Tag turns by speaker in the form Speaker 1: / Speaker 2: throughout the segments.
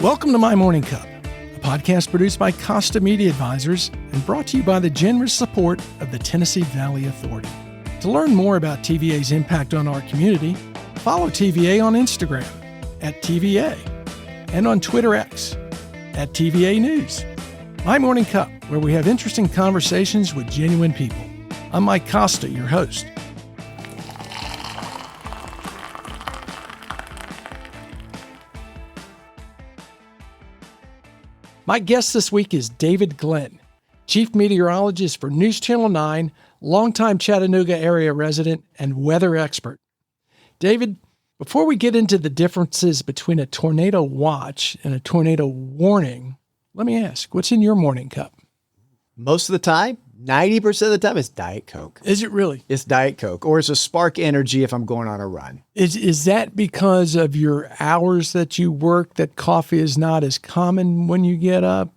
Speaker 1: Welcome to My Morning Cup, a podcast produced by Costa Media Advisors and brought to you by the generous support of the Tennessee Valley Authority. To learn more about TVA's impact on our community, follow TVA on Instagram at TVA and on Twitter X at TVA News. My Morning Cup, where we have interesting conversations with genuine people. I'm Mike Costa, your host. My guest this week is David Glenn, Chief Meteorologist for News Channel 9, longtime Chattanooga area resident, and weather expert. David, before we get into the differences between a tornado watch and a tornado warning, let me ask, what's in your morning cup?
Speaker 2: Most of the time, 90% of the time, it's Diet Coke.
Speaker 1: Is it really?
Speaker 2: It's Diet Coke, or it's a Spark Energy if I'm going on a run.
Speaker 1: Is that because of your hours that you work, that coffee is not as common when you get up?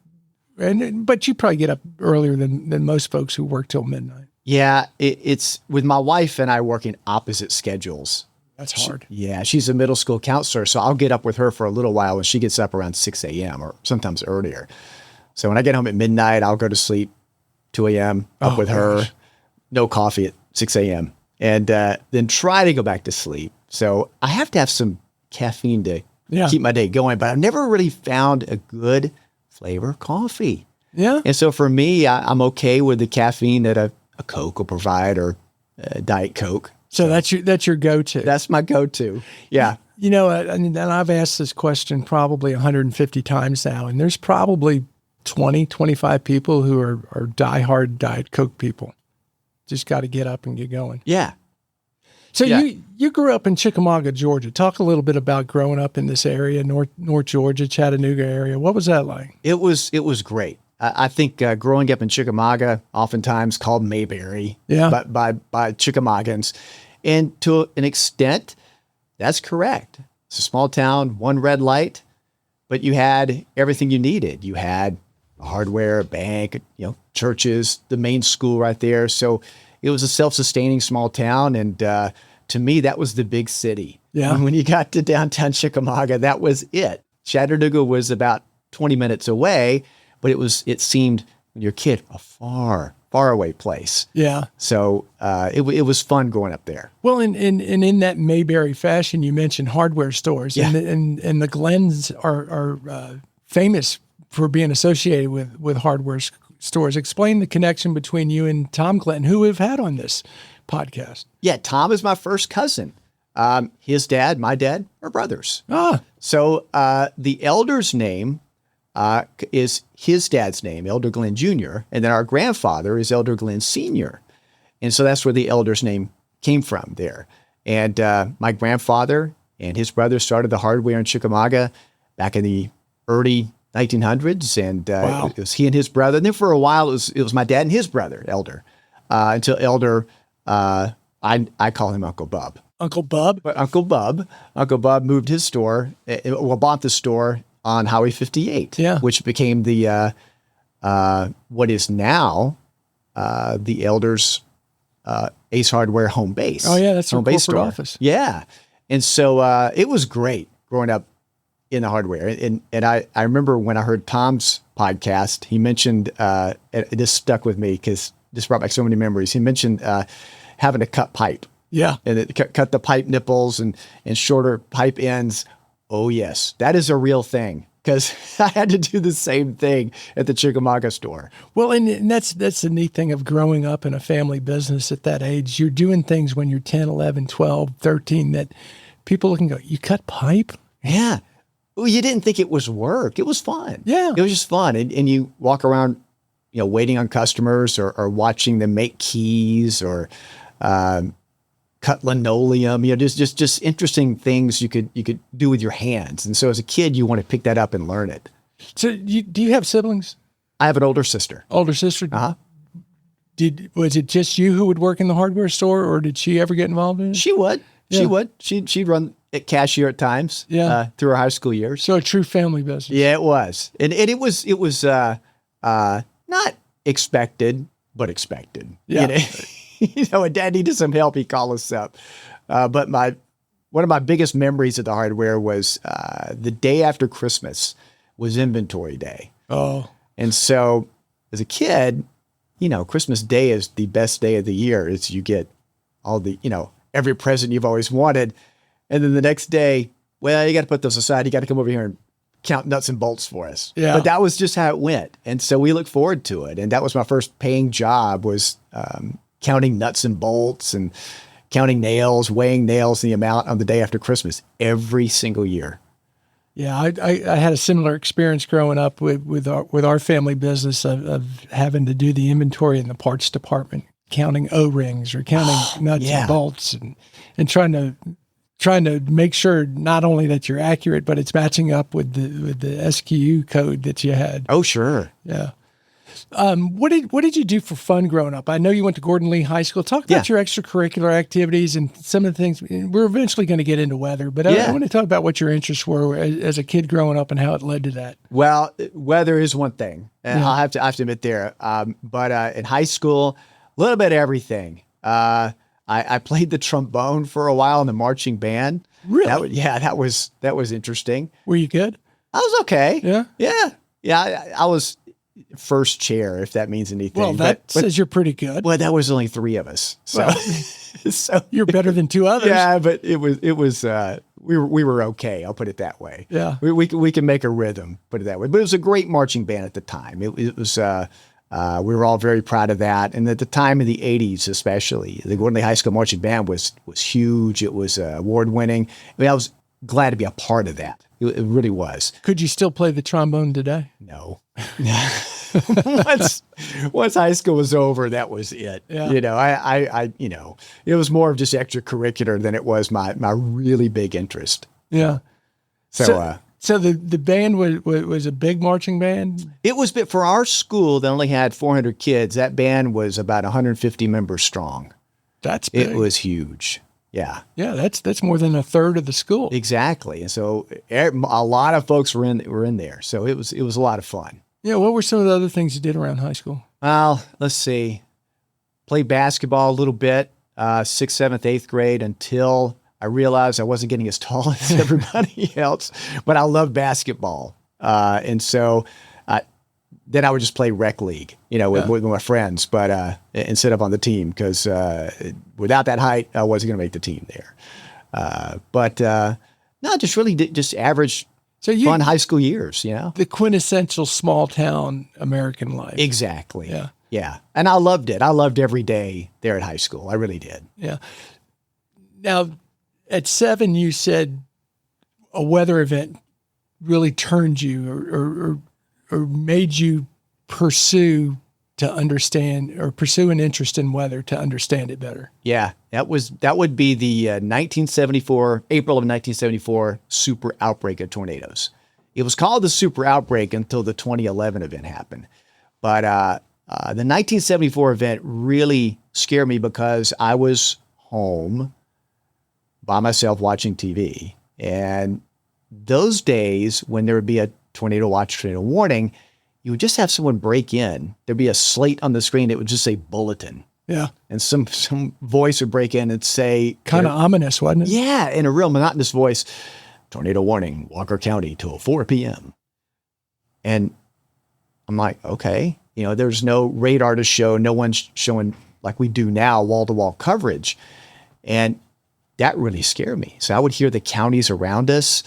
Speaker 1: But you probably get up earlier than most folks who work till midnight.
Speaker 2: Yeah, it's with my wife and I working opposite schedules.
Speaker 1: That's hard.
Speaker 2: She's a middle school counselor, so I'll get up with her for a little while, and she gets up around 6 a.m. or sometimes earlier. So when I get home at midnight, I'll go to sleep 2 a.m. up with her, no coffee at 6 a.m. and then try to go back to sleep. So I have to have some caffeine to keep my day going, but I've never really found a good flavor coffee.
Speaker 1: Yeah.
Speaker 2: And so for me, I'm okay with the caffeine that a Coke will provide or Diet Coke.
Speaker 1: So that's your go-to.
Speaker 2: That's my go-to. Yeah.
Speaker 1: You know, and I've asked this question probably 150 times now, and there's probably 20, 25 people who are diehard Diet Coke people. Just got to get up and get going.
Speaker 2: Yeah.
Speaker 1: So you grew up in Chickamauga, Georgia. Talk a little bit about growing up in this area, North Georgia, Chattanooga area. What was that like?
Speaker 2: It was great. I think growing up in Chickamauga, oftentimes called Mayberry, by Chickamauggans, and to an extent, that's correct. It's a small town, one red light, but you had everything you needed. You had a hardware, a bank, churches, the main school right there. So it was a self-sustaining small town, and to me, that was the big city.
Speaker 1: Yeah.
Speaker 2: When you got to downtown Chickamauga, that was it. Chattanooga was about 20 minutes away, but it seemed when you're a kid a far away place.
Speaker 1: Yeah.
Speaker 2: So it was fun growing up there.
Speaker 1: Well, in that Mayberry fashion, you mentioned hardware stores, and the Glens are famous for being associated with hardware stores. Explain the connection between you and Thom Glenn, who we've had on this podcast.
Speaker 2: Yeah, Thom is my first cousin. His dad, my dad, are brothers. So the elder's name is his dad's name, Elder Glenn Jr., and then our grandfather is Elder Glenn Sr., and so that's where the elder's name came from there. And my grandfather and his brother started the hardware in Chickamauga back in the early 1900s, and it was he and his brother. And then for a while, it was my dad and his brother, Elder, until Elder, I call him Uncle Bub.
Speaker 1: Uncle Bub?
Speaker 2: But Uncle Bub moved his store, bought the store on Highway 58, which became the what is now the Elder's Ace Hardware home base.
Speaker 1: Oh, yeah, that's
Speaker 2: home
Speaker 1: their
Speaker 2: base
Speaker 1: corporate
Speaker 2: store.
Speaker 1: office.
Speaker 2: Yeah. And so it was great growing up in the hardware. And I remember when I heard Thom's podcast, he mentioned, this stuck with me because this brought back so many memories. He mentioned having to cut pipe.
Speaker 1: Yeah.
Speaker 2: And it cut the pipe nipples and shorter pipe ends. Oh, yes, that is a real thing, because I had to do the same thing at the Chickamauga store.
Speaker 1: Well, and that's the neat thing of growing up in a family business at that age. You're doing things when you're 10, 11, 12, 13 that people can go, you cut pipe?
Speaker 2: Yeah. Well, you didn't think it was work. It was fun.
Speaker 1: Yeah. It
Speaker 2: was just fun. And you walk around, waiting on customers or watching them make keys or cut linoleum, just interesting things you could do with your hands. And so as a kid, you want to pick that up and learn it.
Speaker 1: So do you have siblings?
Speaker 2: I have an older sister.
Speaker 1: Older sister?
Speaker 2: Uh-huh.
Speaker 1: Was it just you who would work in the hardware store, or did she ever get involved in it?
Speaker 2: She would. Yeah. She would. She'd run at cashier at times.
Speaker 1: Yeah.
Speaker 2: Through her high school years.
Speaker 1: So a true family business.
Speaker 2: Yeah, it was. And it was not expected, but expected.
Speaker 1: Yeah.
Speaker 2: And Dad needed some help. He'd call us up. But one of my biggest memories of the hardware was the day after Christmas. was inventory day.
Speaker 1: Oh.
Speaker 2: And so as a kid, Christmas Day is the best day of the year. It's you get all the, every present you've always wanted. And then the next day, well, you got to put those aside. You got to come over here and count nuts and bolts for us.
Speaker 1: Yeah.
Speaker 2: But that was just how it went. And so we look forward to it. And that was my first paying job, was counting nuts and bolts and counting nails, weighing nails, the amount on the day after Christmas every single year.
Speaker 1: Yeah, I had a similar experience growing up with our family business of having to do the inventory in the parts department, counting O-rings or counting nuts and bolts, and trying to make sure not only that you're accurate, but it's matching up with the SKU code that you had.
Speaker 2: Oh, sure.
Speaker 1: Yeah. What did you do for fun growing up? I know you went to Gordon Lee High School. Talk about your extracurricular activities and some of the things. We're eventually going to get into weather, but I want to talk about what your interests were as a kid growing up and how it led to that.
Speaker 2: Well, weather is one thing, and I have to admit there. But in high school, a little bit of everything. I played the trombone for a while in the marching band.
Speaker 1: Really?
Speaker 2: That was interesting.
Speaker 1: Were you good?
Speaker 2: I was okay.
Speaker 1: Yeah.
Speaker 2: I was first chair, if that means anything.
Speaker 1: Well, that says you're pretty good.
Speaker 2: Well, that was only 3 of us, so so
Speaker 1: you're better than 2 others.
Speaker 2: Yeah, but it was we were okay. I'll put it that way.
Speaker 1: Yeah,
Speaker 2: we can make a rhythm, put it that way. But it was a great marching band at the time. It was. We were all very proud of that. And at the time in the 80s, especially, the Gordon Lee High School marching band was huge. It was award winning. I mean, I was glad to be a part of that. It really was.
Speaker 1: Could you still play the trombone today?
Speaker 2: No. once high school was over, that was it.
Speaker 1: Yeah.
Speaker 2: I it was more of just extracurricular than it was my really big interest.
Speaker 1: Yeah.
Speaker 2: So
Speaker 1: the band was a big marching band?
Speaker 2: It was big for our school that only had 400 kids. That band was about 150 members strong.
Speaker 1: That's big.
Speaker 2: It was huge. Yeah.
Speaker 1: Yeah, that's more than a third of the school.
Speaker 2: Exactly. And so a lot of folks were in there. So it was a lot of fun.
Speaker 1: Yeah, what were some of the other things you did around high school?
Speaker 2: Well, let's see. Played basketball a little bit, 6th, 7th, 8th grade, until I realized I wasn't getting as tall as everybody else, but I loved basketball. And so then I would just play rec league, with my friends, but instead of on the team, because without that height, I wasn't going to make the team there. No, just really just average fun high school years,
Speaker 1: The quintessential small town American life.
Speaker 2: Exactly.
Speaker 1: Yeah.
Speaker 2: Yeah. And I loved it. I loved every day there at high school. I really did.
Speaker 1: Yeah. Now, at 7, you said a weather event really turned you or made you pursue an interest in weather to understand it better.
Speaker 2: Yeah, that would be the April of 1974 super outbreak of tornadoes. It was called the super outbreak until the 2011 event happened. But the 1974 event really scared me because I was home by myself watching TV. And those days when there would be a tornado watch, tornado warning, you would just have someone break in. There'd be a slate on the screen that would just say bulletin.
Speaker 1: Yeah.
Speaker 2: And some voice would break in and say...
Speaker 1: Kind of ominous, wasn't it?
Speaker 2: Yeah, in a real monotonous voice, tornado warning, Walker County till 4 p.m. And I'm like, okay. There's no radar to show. No one's showing, like we do now, wall-to-wall coverage. And that really scared me. So I would hear the counties around us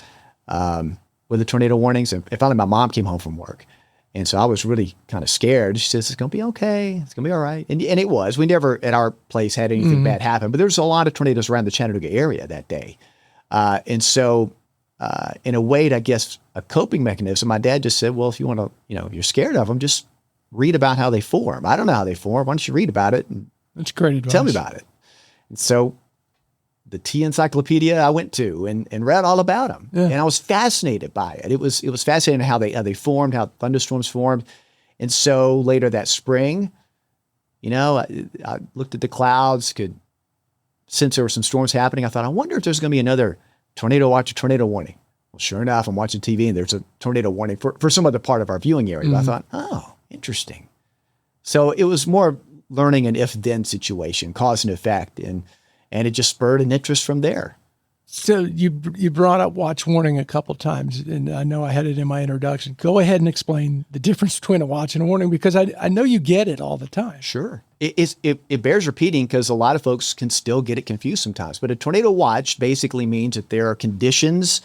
Speaker 2: with the tornado warnings. And finally, my mom came home from work. And so I was really kind of scared. She says, it's going to be okay. It's going to be all right. And it was. We never at our place had anything bad happen. But there was a lot of tornadoes around the Chattanooga area that day. And so in a way, I guess, a coping mechanism, my dad just said, well, if you want to, if you're scared of them, just read about how they form. I don't know how they form. Why don't you read about it? And
Speaker 1: that's great advice.
Speaker 2: Tell me about it. And so the T encyclopedia I went to and read all about them. Yeah. And I was fascinated by it. It was fascinating how they formed, how thunderstorms formed. And so later that spring, I looked at the clouds, could sense there were some storms happening. I thought, I wonder if there's going to be another tornado watch or tornado warning. Well, sure enough, I'm watching TV and there's a tornado warning for some other part of our viewing area. But I thought, oh, interesting. So it was more learning an if-then situation, cause and effect. And it just spurred an interest from there.
Speaker 1: So you brought up watch warning a couple times, and I know I had it in my introduction. Go ahead and explain the difference between a watch and a warning, because I know you get it all the time.
Speaker 2: Sure. It bears repeating because a lot of folks can still get it confused sometimes. But a tornado watch basically means that there are conditions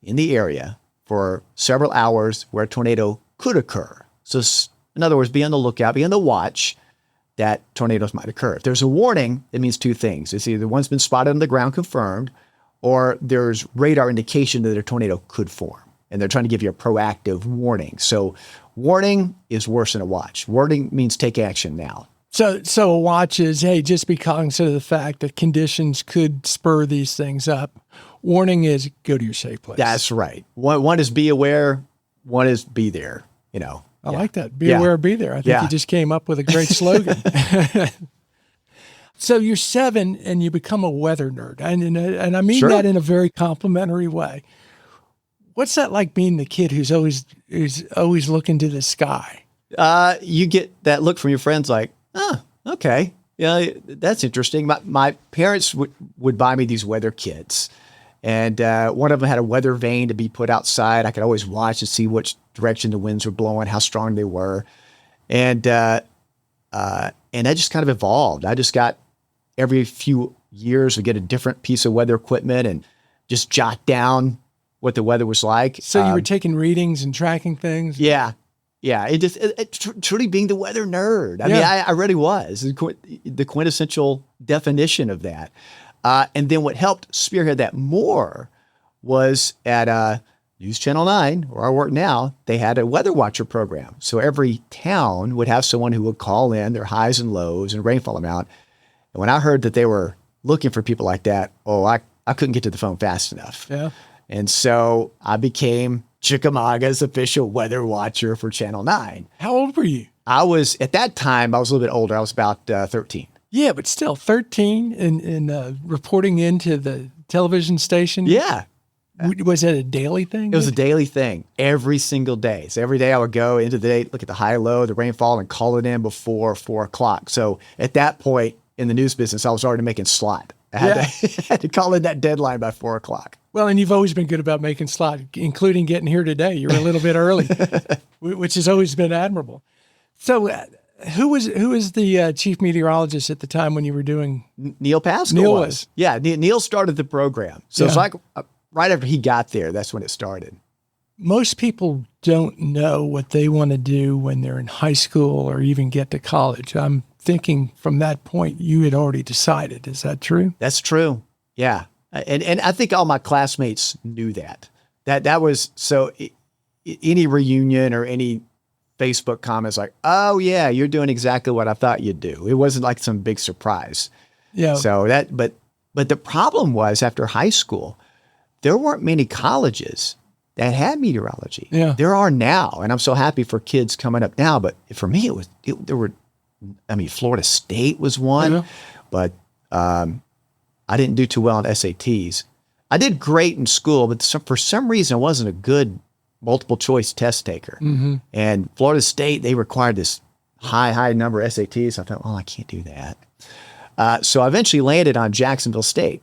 Speaker 2: in the area for several hours where a tornado could occur. So in other words, be on the lookout, be on the watch that tornadoes might occur. If there's a warning, it means two things. It's either one's been spotted on the ground, confirmed, or there's radar indication that a tornado could form, and they're trying to give you a proactive warning. So warning is worse than a watch. Warning means take action now.
Speaker 1: So a watch is, hey, just be cognizant of the fact that conditions could spur these things up. Warning is go to your safe place.
Speaker 2: That's right. One is be aware, one is be there,
Speaker 1: I like that. Be aware, be there. I think you just came up with a great slogan. So you're 7 and you become a weather nerd. And I mean that in a very complimentary way. What's that like being the kid who's always looking to the sky?
Speaker 2: You get that look from your friends like, oh, okay. Yeah, that's interesting. My parents would buy me these weather kits. And one of them had a weather vane to be put outside. I could always watch and see which direction the winds were blowing, how strong they were. And that just kind of evolved. I just got every few years we get a different piece of weather equipment and just jot down what the weather was like.
Speaker 1: So you were taking readings and tracking things?
Speaker 2: Yeah. Yeah. Truly being the weather nerd. I mean, I really was the quintessential definition of that. And then what helped spearhead that more was at News Channel 9, where I work now, they had a weather watcher program. So every town would have someone who would call in their highs and lows and rainfall amount. And when I heard that they were looking for people like that, I couldn't get to the phone fast enough.
Speaker 1: Yeah.
Speaker 2: And so I became Chickamauga's official weather watcher for Channel 9.
Speaker 1: How old were you?
Speaker 2: At that time, I was a little bit older. I was about 13.
Speaker 1: Yeah, but still 13 and reporting into the television station.
Speaker 2: Yeah.
Speaker 1: Was it a daily thing?
Speaker 2: It was a daily thing every single day. So every day I would go into the day, look at the high, low, the rainfall, and call it in before 4 o'clock. So at that point in the news business, I was already making slot. I had to call in that deadline by 4 o'clock.
Speaker 1: Well, and you've always been good about making slot, including getting here today. You were a little bit early, which has always been admirable. So who was the chief meteorologist at the time when you were doing?
Speaker 2: Neil Pascal
Speaker 1: Neil
Speaker 2: was. Yeah, Neil started the program. So it's like right after he got there, that's when it started.
Speaker 1: Most people don't know what they want to do when they're in high school or even get to college. I'm thinking from that point, you had already decided. Is that true?
Speaker 2: That's true. Yeah. And I think all my classmates knew that. That was, so any reunion or any Facebook comments like, oh yeah, you're doing exactly what I thought you'd do. It wasn't like some big surprise. Yeah. So but the problem was after high school, there weren't many colleges that had meteorology.
Speaker 1: Yeah.
Speaker 2: There are now. And I'm so happy for kids coming up now. But for me, Florida State was one, but I didn't do too well on SATs. I did great in school, but for some reason I wasn't a good multiple choice test taker. Mm-hmm. And Florida State, they required this high number of SATs. I thought, well, I can't do that. So I eventually landed on Jacksonville State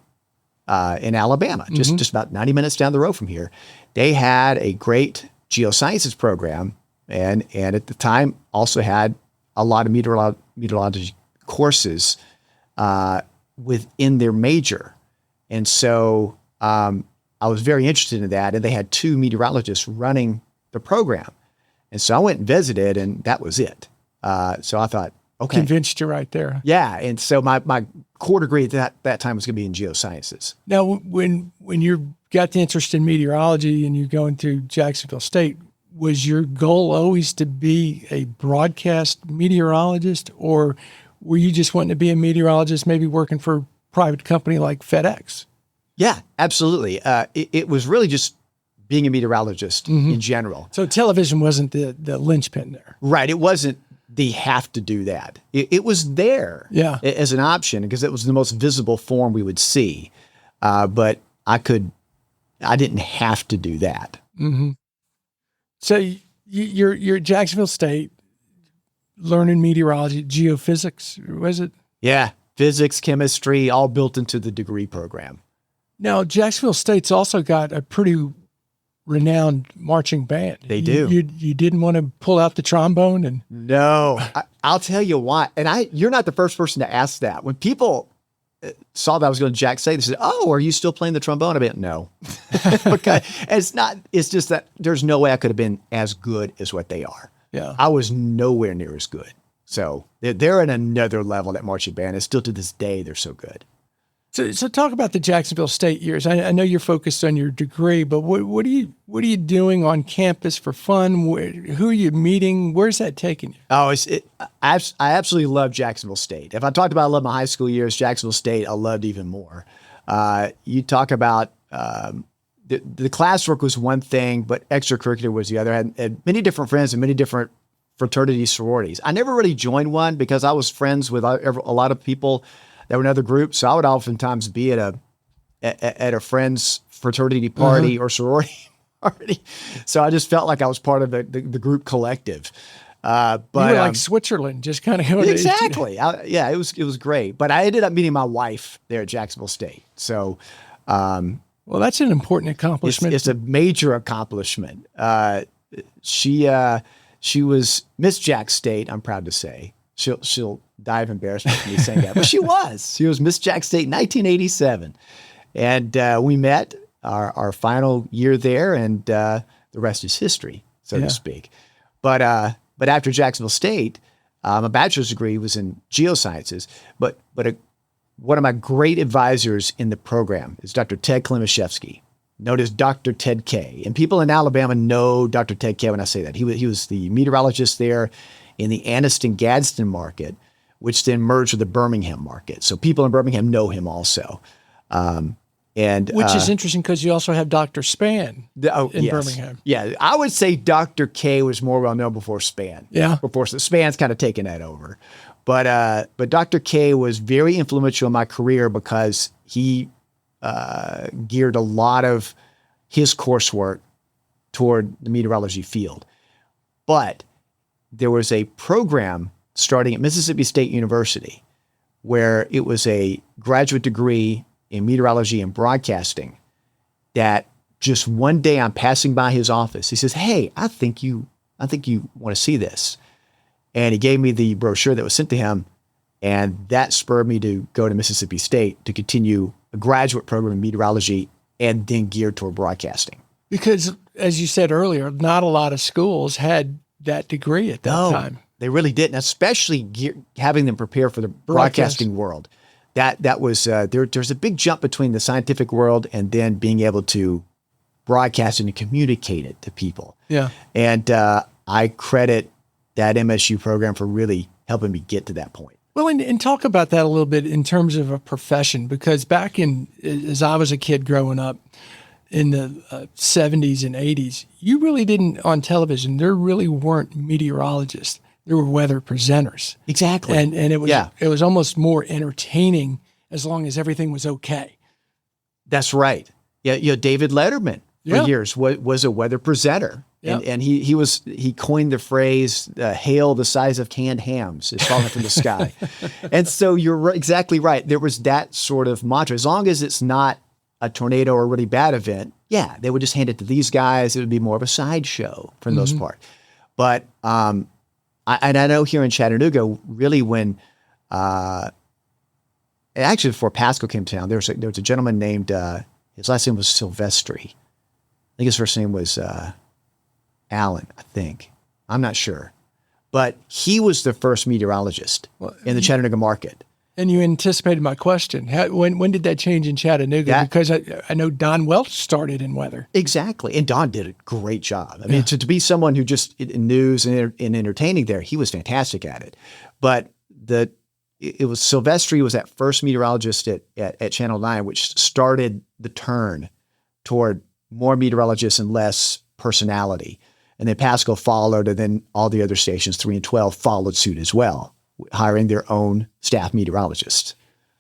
Speaker 2: in Alabama, just about 90 minutes down the road from here. They had a great geosciences program, and at the time also had a lot of meteorology courses within their major. And so I was very interested in that, and they had 2 meteorologists running the program. And so I went and visited, and that was it. So I thought, okay.
Speaker 1: Convinced you right there.
Speaker 2: Yeah. And so my core degree at that time was going to be in geosciences.
Speaker 1: Now, when you got the interest in meteorology and you're going through Jacksonville State, was your goal always to be a broadcast meteorologist, or were you just wanting to be a meteorologist, maybe working for a private company like FedEx?
Speaker 2: Yeah, absolutely. It was really just being a meteorologist in general.
Speaker 1: So television wasn't the linchpin there.
Speaker 2: Right. It wasn't the have to do that. It was there as an option because it was the most visible form we would see. But I didn't have to do that.
Speaker 1: Mm-hmm. So you're at Jacksonville State learning meteorology, geophysics, was it?
Speaker 2: Yeah. Physics, chemistry, all built into the degree program.
Speaker 1: Now, Jacksonville State's also got a pretty renowned marching band.
Speaker 2: They do.
Speaker 1: You didn't want to pull out the trombone? And
Speaker 2: No, I'll tell you why. And you're not the first person to ask that. When people saw that I was going to Jack State, they said, "Oh, are you still playing the trombone?" I mean, no. Okay. It's just that there's no way I could have been as good as what they are.
Speaker 1: Yeah.
Speaker 2: I was nowhere near as good. So they're at another level, that marching band. And still to this day, they're so good.
Speaker 1: So talk about the Jacksonville State years. I know you're focused on your degree, but what are you doing on campus for fun? Who are you meeting? Where's that taking you?
Speaker 2: Oh, I absolutely love Jacksonville State. If I talked about I love my high school years, Jacksonville State I loved even more. You talk about the classwork was one thing, but extracurricular was the other. I had many different friends and many different fraternities, sororities. I never really joined one because I was friends with a lot of people that were in other groups. So I would oftentimes be at a friend's fraternity party or sorority party. So I just felt like I was part of the group collective. But
Speaker 1: you were like Switzerland, just kind of going
Speaker 2: exactly. It was great. But I ended up meeting my wife there at Jacksonville State. So,
Speaker 1: well, that's an important accomplishment.
Speaker 2: It's a major accomplishment. She was Miss Jack State. I'm proud to say. She'll die of embarrassment for me saying that, but she was Miss Jack State in 1987. And we met our final year there, and the rest is history, so to speak. But after Jacksonville State, my bachelor's degree was in geosciences, but one of my great advisors in the program is Dr. Ted Klimaszewski, known as Dr. Ted K. And people in Alabama know Dr. Ted K when I say that. He was the meteorologist there in the Anniston-Gadsden market, which then merged with the Birmingham market. So people in Birmingham know him also. Which is interesting because you also have Dr. Spann in Birmingham. Yeah, I would say Dr. K was more well-known before Spann. Yeah. Before Spann's kind of taken that over. But Dr. K was very influential in my career because he geared a lot of his coursework toward the meteorology field. But there was a program starting at Mississippi State University where it was a graduate degree in meteorology and broadcasting that just one day I'm passing by his office. He says, "Hey, I think you want to see this." And he gave me the brochure that was sent to him. And that spurred me to go to Mississippi State to continue a graduate program in meteorology and then geared toward broadcasting. Because, as you said earlier, not a lot of schools had that degree at that time. They really didn't, especially having them prepare for the broadcasting world. That was there's a big jump between the scientific world and then being able to broadcast and communicate it to people. Yeah. And I credit that MSU program for really helping me get to that point. Well, and talk about that a little bit in terms of a profession, because as I was a kid growing up in the 70s and 80s, you really didn't, on television, there really weren't meteorologists. There were weather presenters. Exactly. And it was almost more entertaining as long as everything was okay. That's right. Yeah, David Letterman for years was a weather presenter. Yep. And he coined the phrase, hail the size of canned hams is falling from the sky. And so you're exactly right. There was that sort of mantra. As long as it's not a tornado or a really bad event, they would just hand it to these guys. It would be more of a sideshow for the most part. But I know here in Chattanooga, really when actually before Pasco came to town, there was a gentleman named, his last name was Silvestri. I think his first name was Allen, I think. I'm not sure. But he was the first meteorologist in the Chattanooga market. And you anticipated my question. When did that change in Chattanooga? Because I know Don Welch started in weather. Exactly. And Don did a great job. I mean, to be someone who just in news and entertaining there, he was fantastic at it. But it was Silvestri was that first meteorologist at Channel 9, which started the turn toward more meteorologists and less personality. And then Pasco followed, and then all the other stations, 3 and 12, followed suit as well, hiring their own staff meteorologists.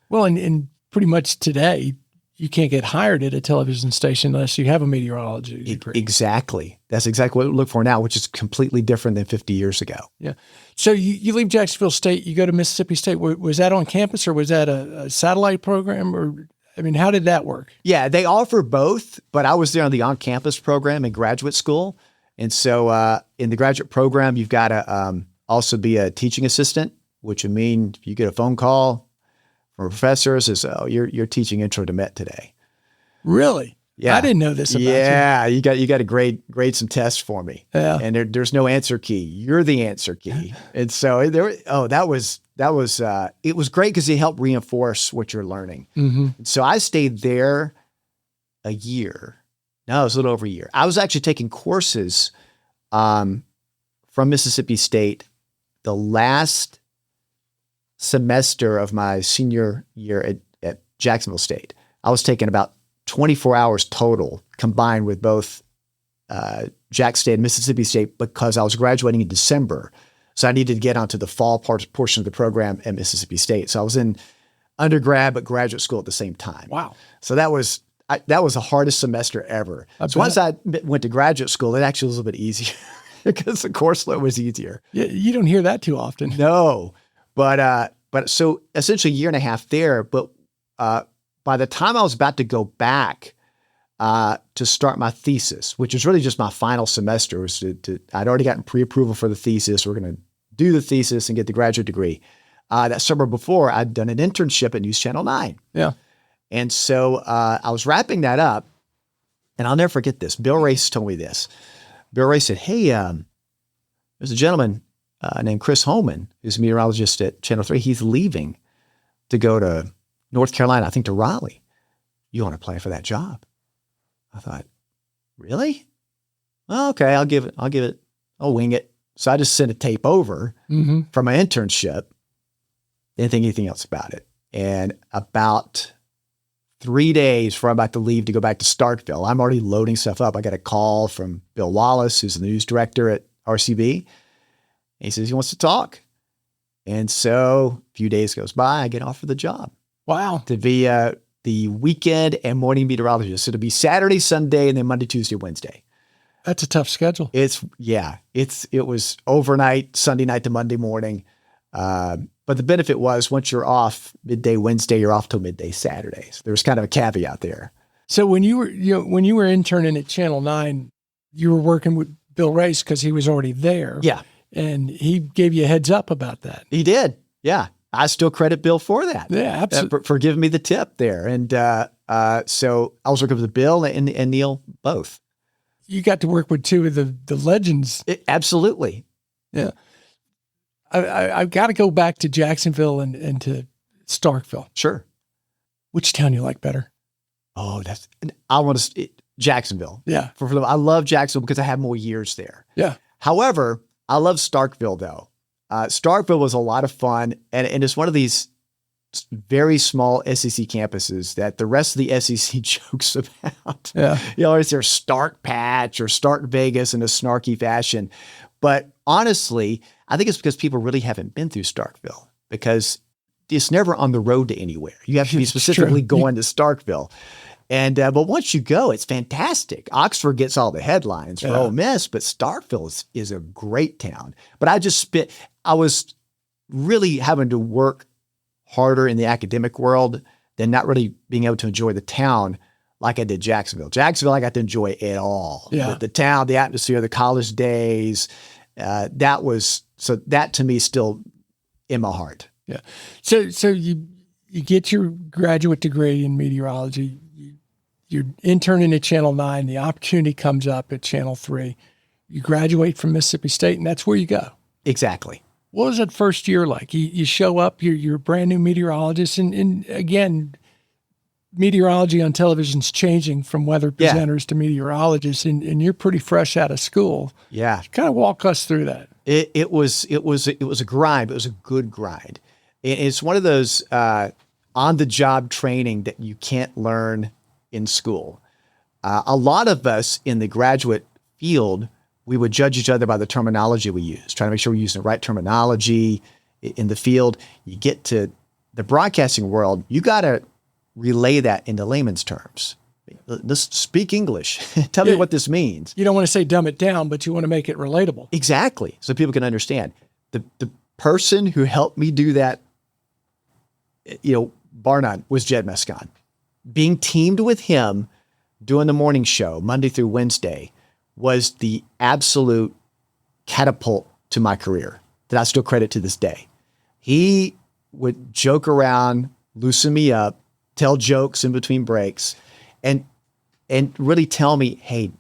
Speaker 2: Well, and pretty much today, you can't get hired at a television station unless you have a meteorology degree. Exactly. That's exactly what we look for now, which is completely different than 50 years ago. Yeah. So you leave Jacksonville State, you go to Mississippi State. Was that on campus, or was that a satellite program, or
Speaker 1: I mean, how did that work?
Speaker 2: Yeah, they offer both, but I was there on the on-campus program in graduate school. And so in the graduate program, you've got to also be a teaching assistant, which would mean if you get a phone call from a professor, says, "Oh, you're teaching Intro to Met today."
Speaker 1: Really?
Speaker 2: Yeah.
Speaker 1: I didn't know this about you.
Speaker 2: Yeah, you got to grade some tests for me.
Speaker 1: Yeah.
Speaker 2: And there's no answer key. You're the answer key. And so that was it was great because it helped reinforce what you're learning.
Speaker 1: Mm-hmm.
Speaker 2: So I stayed there a year. No, it was a little over a year. I was actually taking courses from Mississippi State the last semester of my senior year at Jacksonville State. I was taking about 24 hours total combined with both Jack State and Mississippi State because I was graduating in December. So I needed to get onto the fall portion of the program at Mississippi State. So I was in undergrad but graduate school at the same time.
Speaker 1: Wow.
Speaker 2: So that was the hardest semester ever. So once I went to graduate school, it actually was a little bit easier because the course load was easier.
Speaker 1: Yeah, you don't hear that too often.
Speaker 2: No. But so essentially a year and a half there, but by the time I was about to go back to start my thesis, which was really just my final semester, was I'd already gotten pre-approval for the thesis. We're going to do the thesis and get the graduate degree. That summer before, I'd done an internship at News Channel 9.
Speaker 1: Yeah.
Speaker 2: And so I was wrapping that up, and I'll never forget this. Bill Race told me this. Bill Race said, "Hey, there's a gentleman named Chris Holman, who's a meteorologist at Channel 3. He's leaving to go to North Carolina, I think to Raleigh. You want to apply for that job?" I thought, really? Well, okay, I'll wing it. So I just sent a tape over from my internship. Didn't think anything else about it. And about 3 days before I'm about to leave to go back to Starkville, I'm already loading stuff up. I got a call from Bill Wallace, who's the news director at RCB. He says he wants to talk. And so a few days goes by, I get offered the job.
Speaker 1: Wow.
Speaker 2: To be the weekend and morning meteorologist. So to be Saturday, Sunday, and then Monday, Tuesday, Wednesday.
Speaker 1: That's a tough schedule.
Speaker 2: It was overnight, Sunday night to Monday morning. But the benefit was once you're off midday Wednesday, you're off till midday Saturday. So there was kind of a caveat there.
Speaker 1: So when you were interning at Channel 9, you were working with Bill Race because he was already there.
Speaker 2: Yeah.
Speaker 1: And he gave you a heads up about that.
Speaker 2: He did. Yeah. I still credit Bill for that.
Speaker 1: Yeah, absolutely.
Speaker 2: For giving me the tip there. And so I was working with Bill and Neil both.
Speaker 1: You got to work with two of the legends.
Speaker 2: Absolutely.
Speaker 1: Yeah. I've got to go back to Jacksonville and to Starkville.
Speaker 2: Sure.
Speaker 1: Which town you like better?
Speaker 2: Oh, Jacksonville.
Speaker 1: Yeah.
Speaker 2: I love Jacksonville because I have more years there.
Speaker 1: Yeah.
Speaker 2: However, I love Starkville though. Starkville was a lot of fun, and it's one of these very small SEC campuses that the rest of the SEC jokes about.
Speaker 1: Yeah.
Speaker 2: You always hear Stark Patch or Stark Vegas in a snarky fashion. But honestly, I think it's because people really haven't been through Starkville because it's never on the road to anywhere. You have to be specifically going to Starkville. And but once you go, it's fantastic. Oxford gets all the headlines for Ole Miss, but Starkville is a great town. But I was really having to work harder in the academic world than not really being able to enjoy the town like I did Jacksonville. Jacksonville, I got to enjoy it all.
Speaker 1: Yeah.
Speaker 2: The town, the atmosphere, the college days. That to me is still in my heart.
Speaker 1: Yeah. So you get your graduate degree in meteorology. You're interning at Channel 9. The opportunity comes up at Channel 3. You graduate from Mississippi State, and that's where you go.
Speaker 2: Exactly.
Speaker 1: What was that first year like? You show up, you're a brand new meteorologist, and again, meteorology on television is changing from weather presenters to meteorologists, and you're pretty fresh out of school.
Speaker 2: Yeah.
Speaker 1: Kind of walk us through that.
Speaker 2: It was a grind, but it was a good grind. It's one of those on-the-job training that you can't learn in school. A lot of us in the graduate field, we would judge each other by the terminology we use, trying to make sure we're using the right terminology in the field. You get to the broadcasting world, you got to relay that into layman's terms. Let's speak English. Tell me what this means.
Speaker 1: You don't want to say dumb it down, but you want to make it relatable.
Speaker 2: Exactly. So people can understand. The person who helped me do that, bar none, was Jed Mescon. being teamed with him doing the morning show Monday through Wednesday was the absolute catapult to my career that I still credit to this day. He would joke around, loosen me up, tell jokes in between breaks, and really tell me, hey,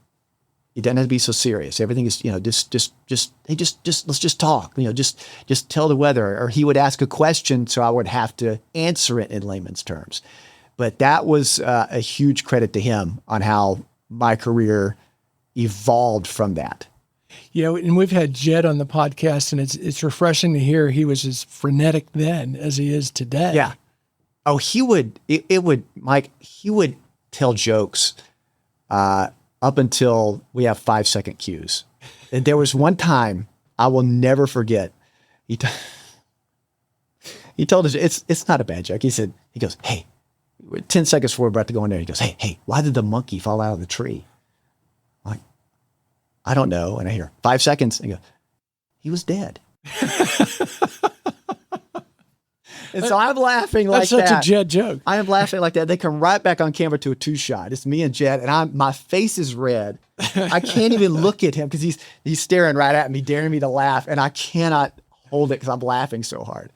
Speaker 2: it doesn't have to be so serious. Everything is, just let's just talk. Just tell the weather. Or he would ask a question, so I would have to answer it in layman's terms. But that was a huge credit to him on how my career evolved from that.
Speaker 1: And we've had Jed on the podcast, and it's refreshing to hear he was as frenetic then as he is today.
Speaker 2: Yeah. Oh, Mike, he would tell jokes up until we have 5-second cues. And there was one time I will never forget. He told us, it's not a bad joke. He goes, hey, 10 seconds before we're about to go in there, he goes, hey, why did the monkey fall out of the tree? I'm like, I don't know. And I hear 5 seconds and he goes, he was dead. And so I'm laughing like that.
Speaker 1: That's such a Jed joke.
Speaker 2: I am laughing like that. They come right back on camera to a 2-shot. It's me and Jed, and my face is red. I can't even look at him because he's staring right at me, daring me to laugh, and I cannot hold it because I'm laughing so hard.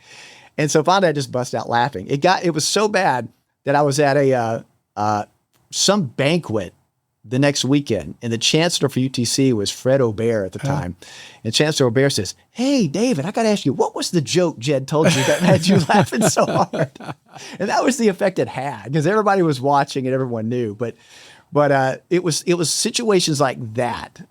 Speaker 2: And so finally, I just bust out laughing. It was so bad that I was at some banquet the next weekend, and the chancellor for UTC was Fred Aubert at the time. And Chancellor Aubert says, hey, David, I got to ask you, what was the joke Jed told you that had you laughing so hard? And that was the effect it had, because everybody was watching and everyone knew. But it was situations like that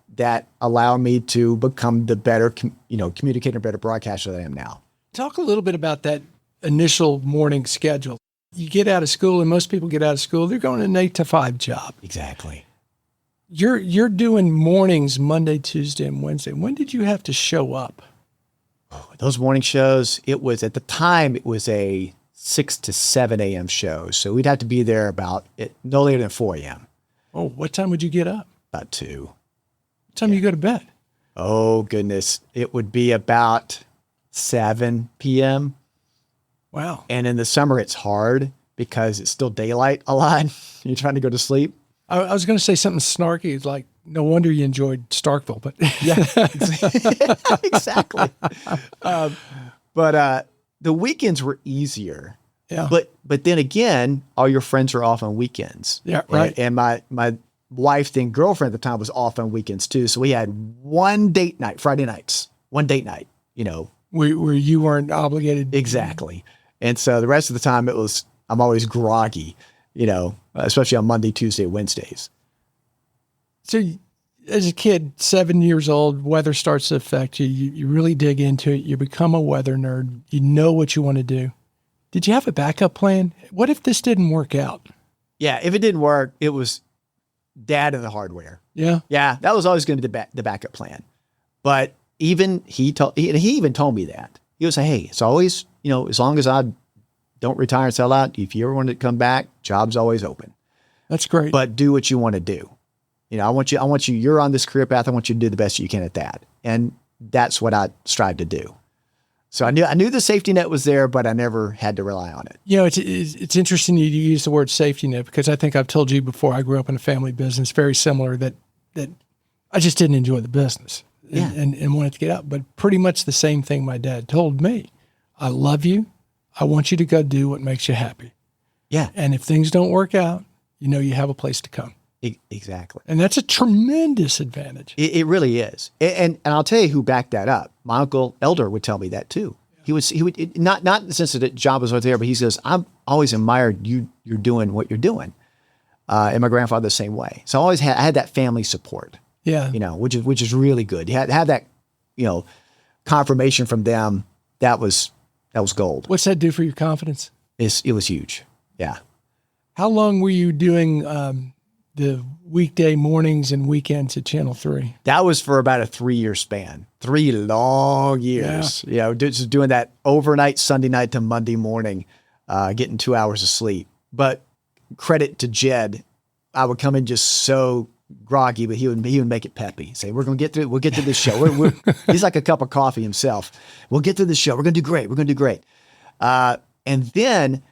Speaker 2: allow me to become the better, communicator, better broadcaster that I am now.
Speaker 1: Talk a little bit about that initial morning schedule. You get out of school, and most people get out of school, they're going to an 8 to 5 job.
Speaker 2: Exactly.
Speaker 1: You're doing mornings Monday, Tuesday, and Wednesday. When did you have to show up?
Speaker 2: Those morning shows, at the time, it was a 6 to 7 a.m. show. So we'd have to be there about no later than 4 a.m.
Speaker 1: Oh, what time would you get up?
Speaker 2: About 2.
Speaker 1: What time do you go to bed?
Speaker 2: Oh, goodness. It would be about 7 p.m.
Speaker 1: Wow.
Speaker 2: And in the summer, it's hard because it's still daylight a lot. You're trying to go to sleep.
Speaker 1: I was going to say something snarky. It's like, no wonder you enjoyed Starkville, but
Speaker 2: yeah, exactly. But the weekends were easier.
Speaker 1: Yeah.
Speaker 2: But then again, all your friends are off on weekends.
Speaker 1: Yeah, right.
Speaker 2: And my wife, then girlfriend at the time, was off on weekends too. So we had one date night, Friday nights, one date night,
Speaker 1: Where you weren't obligated.
Speaker 2: Exactly. And so the rest of the time I'm always groggy, especially on Monday, Tuesday, Wednesdays.
Speaker 1: So as a kid, 7 years old, weather starts to affect you. You really dig into it. You become a weather nerd. You know what you want to do. Did you have a backup plan? What if this didn't work out?
Speaker 2: Yeah, if it didn't work, it was dad and the hardware.
Speaker 1: Yeah?
Speaker 2: Yeah, that was always going to be the backup plan. But even he even told me that. He would say, hey, it's always, as long as I don't retire and sell out, if you ever want to come back, job's always open.
Speaker 1: That's great.
Speaker 2: But do what you want to do. I want you, you're on this career path. I want you to do the best you can at that. And that's what I strive to do. So I knew the safety net was there, but I never had to rely on it.
Speaker 1: It's interesting you use the word safety net, because I think I've told you before, I grew up in a family business, very similar, that I just didn't enjoy the business and wanted to get out. But pretty much the same thing my dad told me. I love you. I want you to go do what makes you happy.
Speaker 2: Yeah.
Speaker 1: And if things don't work out, you have a place to come.
Speaker 2: Exactly.
Speaker 1: And that's a tremendous advantage.
Speaker 2: It really is. And I'll tell you who backed that up. My uncle Elder would tell me that too. He would not in the sense that the job was right there, but he says, I've always admired you're doing what you're doing. And my grandfather the same way. So I had that family support.
Speaker 1: Yeah.
Speaker 2: Which is really good. You had to have that, confirmation from them. That was gold.
Speaker 1: What's that do for your confidence?
Speaker 2: It was huge. Yeah.
Speaker 1: How long were you doing the weekday mornings and weekends at Channel 3?
Speaker 2: That was for about a 3-year span, 3 long years. Yeah. Just doing that overnight, Sunday night to Monday morning, getting 2 hours of sleep. But credit to Jed, I would come in just so groggy, but he would make it peppy. Say, we'll get through this show. He's like a cup of coffee himself. We'll get through this show. We're going to do great. And then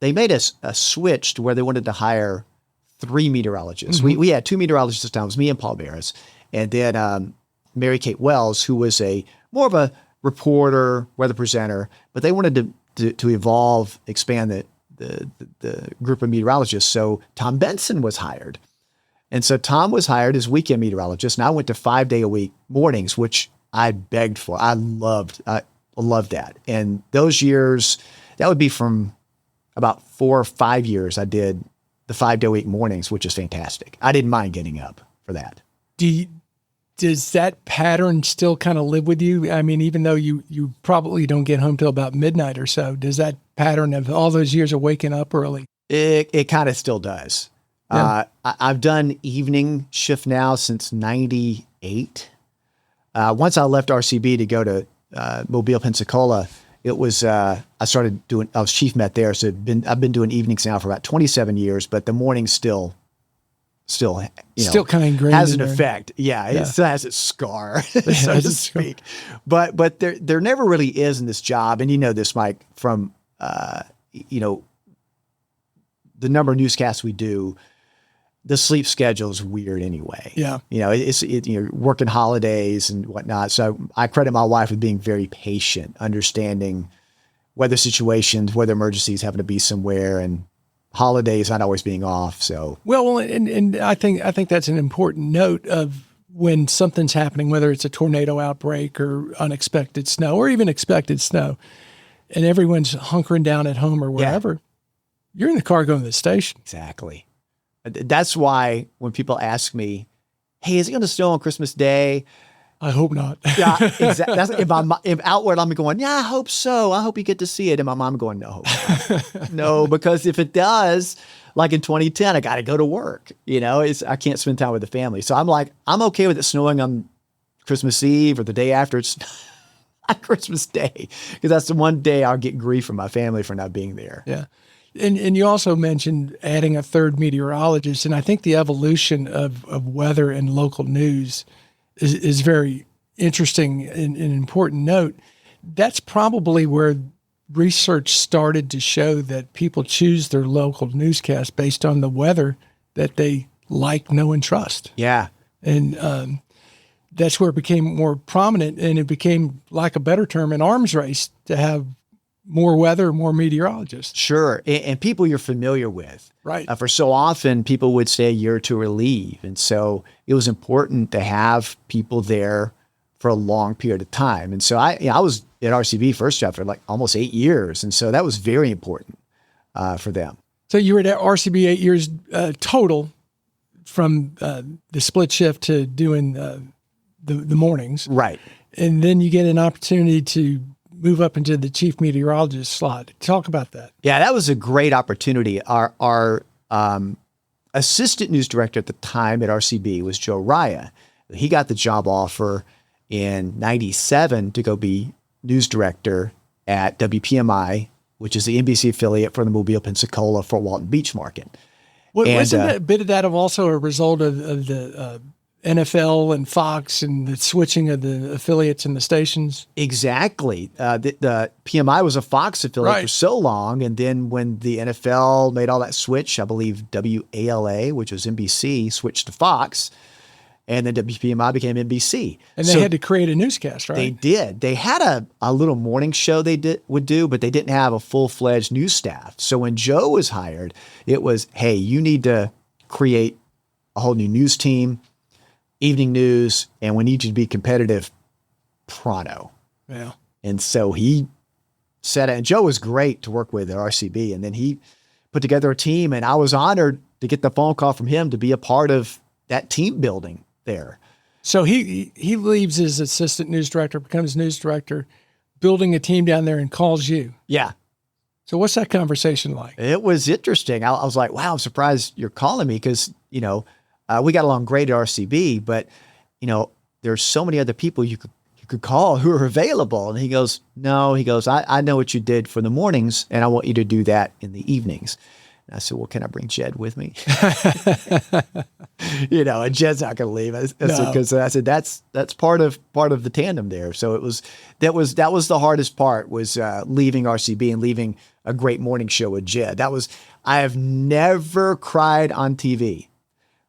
Speaker 2: they made a switch to where they wanted to hire 3 meteorologists. We had 2 meteorologists this time. It was me and Paul Barris. And then Mary Kate Wells, who was more of a reporter, weather presenter, but they wanted to evolve, expand the group of meteorologists. So Thom Benson was hired. And so Thom was hired as weekend meteorologist, and I went to 5-day-a-week mornings, which I begged for. I loved that. And those years, that would be from about 4 or 5 years, I did the 5-day-a-week mornings, which is fantastic. I didn't mind getting up for that.
Speaker 1: Does that pattern still kind of live with you? I mean, even though you probably don't get home till about midnight or so, does that pattern of all those years of waking up early?
Speaker 2: It kind of still does. Yeah. I've done evening shift now since 98. Once I left RCB to go to Mobile, Pensacola, it was I was chief met there, so I've been doing evenings now for about 27 years, but the mornings still kind of ingrained, has an effect. Yeah, it still has its scar, so to speak. But there never really is in this job, and you know this, Mike, from the number of newscasts we do. The sleep schedule is weird anyway. Yeah. You're working holidays and whatnot. So I credit my wife with being very patient, understanding weather situations, weather emergencies, having to be somewhere, and holidays not always being off. So
Speaker 1: and I think that's an important note of when something's happening, whether it's a tornado outbreak or unexpected snow or even expected snow, and everyone's hunkering down at home or wherever, you're in the car going to the station.
Speaker 2: Exactly. That's why when people ask me, "Hey, is it going to snow on Christmas Day?"
Speaker 1: I hope not.
Speaker 2: Yeah, exactly. If outward I'm going, "Yeah, I hope so. I hope you get to see it," and my mom going, "No, no," because if it does, like in 2010, I got to go to work. I can't spend time with the family. So I'm like, I'm okay with it snowing on Christmas Eve or the day after it's on Christmas Day, because that's the one day I'll get grief from my family for not being there.
Speaker 1: Yeah. And you also mentioned adding a third meteorologist, and I think the evolution of weather and local news is very interesting and an important note. That's probably where research started to show that people choose their local newscast based on the weather that they like, know, and trust.
Speaker 2: Yeah.
Speaker 1: And that's where it became more prominent, and it became, like a better term, an arms race to have more weather, more meteorologists.
Speaker 2: Sure. And people you're familiar with.
Speaker 1: Right.
Speaker 2: For so often, people would stay a year or two or leave. And so it was important to have people there for a long period of time. And so I was at RCB first job for like almost 8 years. And so that was very important for them.
Speaker 1: So you were at RCB 8 years total, from the split shift to doing the mornings.
Speaker 2: Right.
Speaker 1: And then you get an opportunity to move up into the chief meteorologist slot. Talk about that.
Speaker 2: Yeah, that was a great opportunity. Our assistant news director at the time at RCB was Joe Raya. He got the job offer in 97 to go be news director at WPMI, which is the NBC affiliate for the Mobile, Pensacola, Fort Walton Beach market.
Speaker 1: Wasn't a bit of that also a result of the NFL and Fox and the switching of the affiliates and the stations?
Speaker 2: Exactly. The PMI was a Fox affiliate for so long. And then when the NFL made all that switch, I believe WALA, which was NBC, switched to Fox, and then WPMI became NBC.
Speaker 1: And they had to create a newscast, right?
Speaker 2: They did. They had a little morning show would do, but they didn't have a full-fledged news staff. So when Joe was hired, it was, hey, you need to create a whole new news team, evening news, and we need you to be competitive pronto.
Speaker 1: Yeah.
Speaker 2: And so he said it, and Joe was great to work with at RCB. And then he put together a team, and I was honored to get the phone call from him to be a part of that team building there.
Speaker 1: So he leaves as assistant news director, becomes news director, building a team down there, and calls you.
Speaker 2: Yeah.
Speaker 1: So what's that conversation like?
Speaker 2: It was interesting. I was like, wow, I'm surprised you're calling me, because, we got along great at RCB, but, there's so many other people you could call who are available. And he goes, no, I know what you did for the mornings, and I want you to do that in the evenings. And I said, well, can I bring Jed with me? And Jed's not going to leave. Because I said, that's part of the tandem there. So that was the hardest part, was leaving RCB and leaving a great morning show with Jed. I have never cried on TV,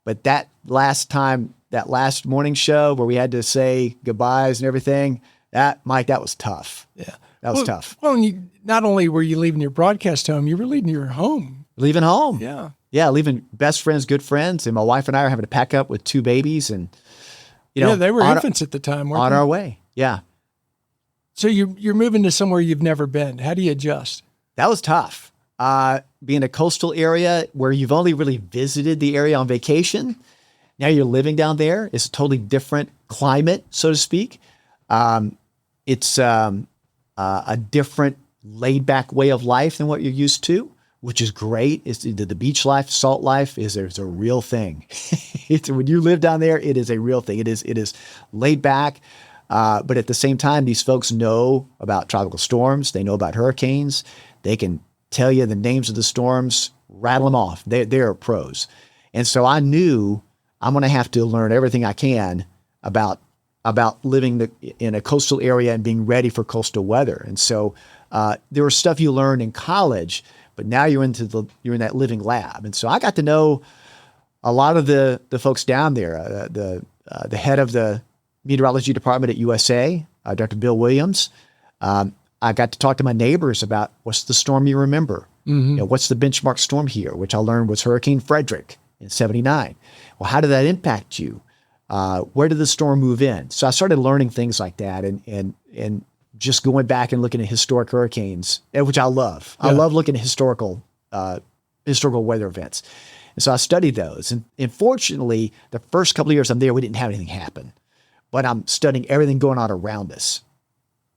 Speaker 2: but that last morning show where we had to say goodbyes and everything, Mike, that was tough.
Speaker 1: Yeah.
Speaker 2: That was tough.
Speaker 1: Well, and not only were you leaving your broadcast home, you were leaving your home.
Speaker 2: Leaving home.
Speaker 1: Yeah.
Speaker 2: Yeah, leaving best friends, good friends. And my wife and I are having to pack up with 2 babies. And,
Speaker 1: they were infants at the time, weren't
Speaker 2: on
Speaker 1: they?
Speaker 2: our way. Yeah.
Speaker 1: So you're moving to somewhere you've never been. How do you adjust?
Speaker 2: That was tough. Being a coastal area where you've only really visited the area on vacation. Now you're living down there. It's a totally different climate, so to speak. It's a different laid back way of life than what you're used to, which is great. It's the beach life, salt life is a real thing. When you live down there, it is a real thing. It is laid back. But at the same time, these folks know about tropical storms. They know about hurricanes. They can tell you the names of the storms, rattle them off. They're pros. And so I knew I'm going to have to learn everything I can about living in a coastal area and being ready for coastal weather. And so there was stuff you learn in college, but now you're in that living lab. And so I got to know a lot of the folks down there, the head of the meteorology department at USA, Dr. Bill Williams. I got to talk to my neighbors about what's the storm you remember. Mm-hmm. What's the benchmark storm here, which I learned was Hurricane Frederick in '79. Well, how did that impact you? Where did the storm move in? So I started learning things like that and just going back and looking at historic hurricanes, which I love. Yeah. I love looking at historical weather events. And so I studied those. And fortunately, the first couple of years I'm there, we didn't have anything happen. But I'm studying everything going on around us.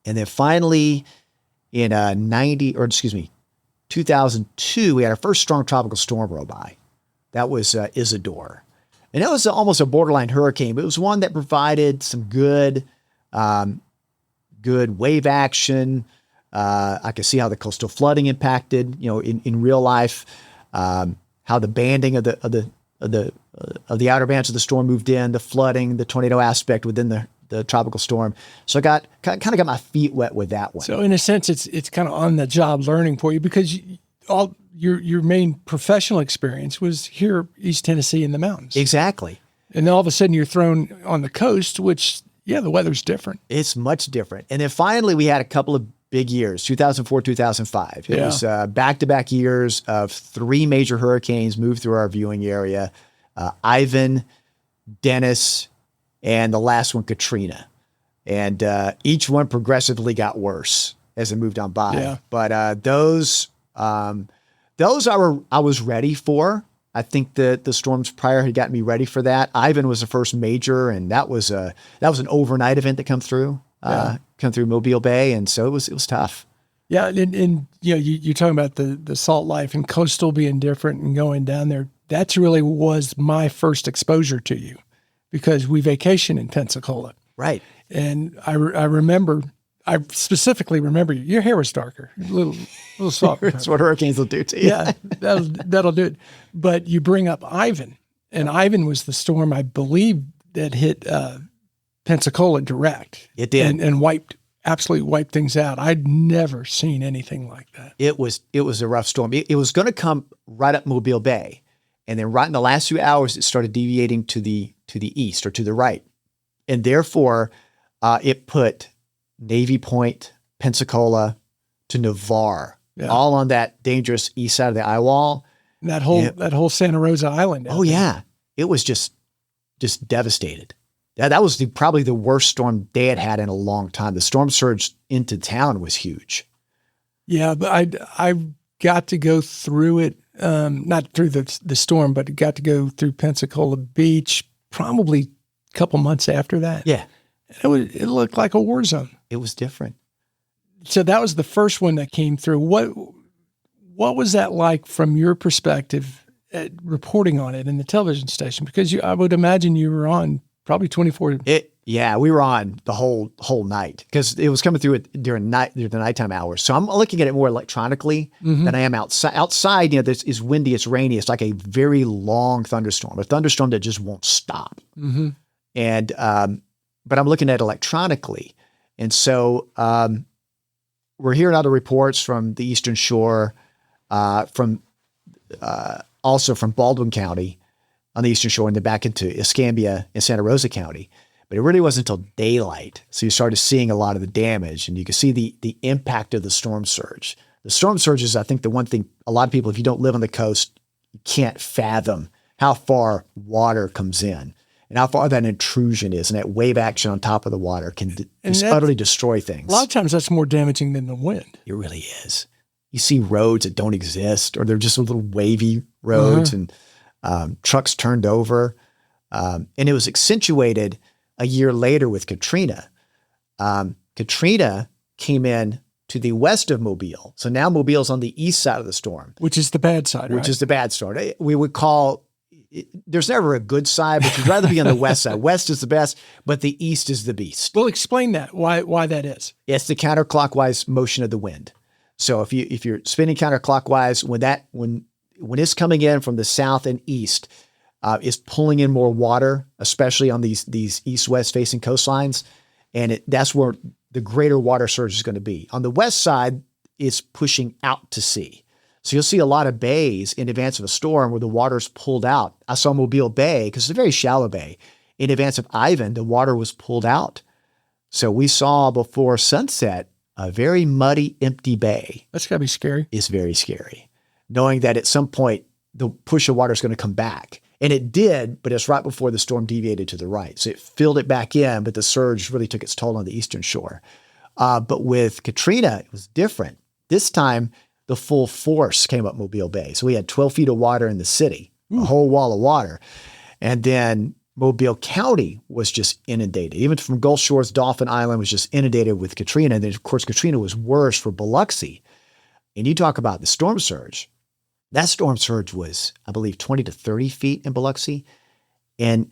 Speaker 2: And then finally in 2002, we had our first strong tropical storm roll by. That was Isidore. And that was almost a borderline hurricane, but it was one that provided some good wave action. I could see how the coastal flooding impacted, in real life, how the banding of the outer bands of the storm moved in, the flooding, the tornado aspect within the tropical storm. So I kind of got my feet wet with that one.
Speaker 1: So in a sense, it's kind of on the job learning for you because all your main professional experience was here, East Tennessee in the mountains.
Speaker 2: Exactly.
Speaker 1: And then all of a sudden you're thrown on the coast, which, the weather's different.
Speaker 2: It's much different. And then finally we had a couple of big years, 2004, 2005. It was back-to-back years of 3 major hurricanes moved through our viewing area. Ivan, Dennis, and the last one, Katrina. And each one progressively got worse as it moved on by. Yeah. But those I was ready for. I think the storms prior had gotten me ready for that. Ivan was the first major, and that was an overnight event that come through Mobile Bay, and so it was tough.
Speaker 1: Yeah, and you're talking about the salt life and coastal being different and going down there. That's really was my first exposure to you, because we vacation in Pensacola,
Speaker 2: right? And
Speaker 1: I specifically remember your hair was darker, a little soft.
Speaker 2: That's what hurricanes will do to you.
Speaker 1: Yeah, that'll do it. But you bring up Ivan, and Ivan was the storm I believe that hit Pensacola direct.
Speaker 2: It did,
Speaker 1: and absolutely wiped things out. I'd never seen anything like that.
Speaker 2: It was a rough storm. It was going to come right up Mobile Bay, and then right in the last few hours, it started deviating to the east or to the right, and therefore it put Navy Point, Pensacola to Navarre, all on that dangerous east side of the eye wall.
Speaker 1: And that whole Santa Rosa Island.
Speaker 2: Oh yeah, it was just devastated. That was probably the worst storm they had in a long time. The storm surge into town was huge.
Speaker 1: Yeah, but I got to go through it, not through the storm, but got to go through Pensacola Beach probably a couple months after that.
Speaker 2: Yeah.
Speaker 1: It looked like a war zone.
Speaker 2: It was different.
Speaker 1: So that was the first one that came through. What was that like from your perspective at reporting on it in the television station? Because I would imagine you were on probably 24.
Speaker 2: Yeah, we were on the whole night because it was coming through during the nighttime hours. So I'm looking at it more electronically than I am outside. Outside, it's windy, it's rainy. It's like a very long thunderstorm, a thunderstorm that just won't stop. Mm-hmm. And but I'm looking at it electronically. And so we're hearing other reports from the Eastern Shore, also from Baldwin County on the Eastern Shore, and then back into Escambia and Santa Rosa County. But it really wasn't until daylight. So you started seeing a lot of the damage, and you could see the impact of the storm surge. The storm surge is, I think, the one thing a lot of people, if you don't live on the coast, you can't fathom how far water comes in and how far that intrusion is. And that wave action on top of the water can just utterly destroy things.
Speaker 1: A lot of times that's more damaging than the wind.
Speaker 2: It really is. You see roads that don't exist, or they're just little wavy roads and trucks turned over. And it was accentuated a year later with Katrina. Katrina came in to the west of Mobile. So now Mobile's on the east side of the storm.
Speaker 1: Which is the bad side,
Speaker 2: Which is the bad side. We would call, there's never a good side, but you'd rather be on the west side. West is the best, but the east is the beast.
Speaker 1: Well, explain that, why that is.
Speaker 2: It's the counterclockwise motion of the wind. So if you're spinning counterclockwise, when it's coming in from the south and east, is pulling in more water, especially on these east-west facing coastlines, and that's where the greater water surge is going to be. On the west side, it's pushing out to sea. So you'll see a lot of bays in advance of a storm where the water's pulled out. I saw Mobile Bay, because it's a very shallow bay. In advance of Ivan, the water was pulled out. So we saw before sunset a very muddy, empty bay.
Speaker 1: That's got to be scary.
Speaker 2: It's very scary, knowing that at some point the push of water is going to come back. And it did, but it's right before the storm deviated to the right. So it filled it back in, but the surge really took its toll on the eastern shore. But with Katrina, it was different. This time, the full force came up Mobile Bay. So we had 12 feet of water in the city, a whole wall of water. And then Mobile County was just inundated. Even from Gulf Shores, Dolphin Island was just inundated with Katrina. And then, of course, Katrina was worse for Biloxi. And you talk about the storm surge. That storm surge was, I believe, 20 to 30 feet in Biloxi. And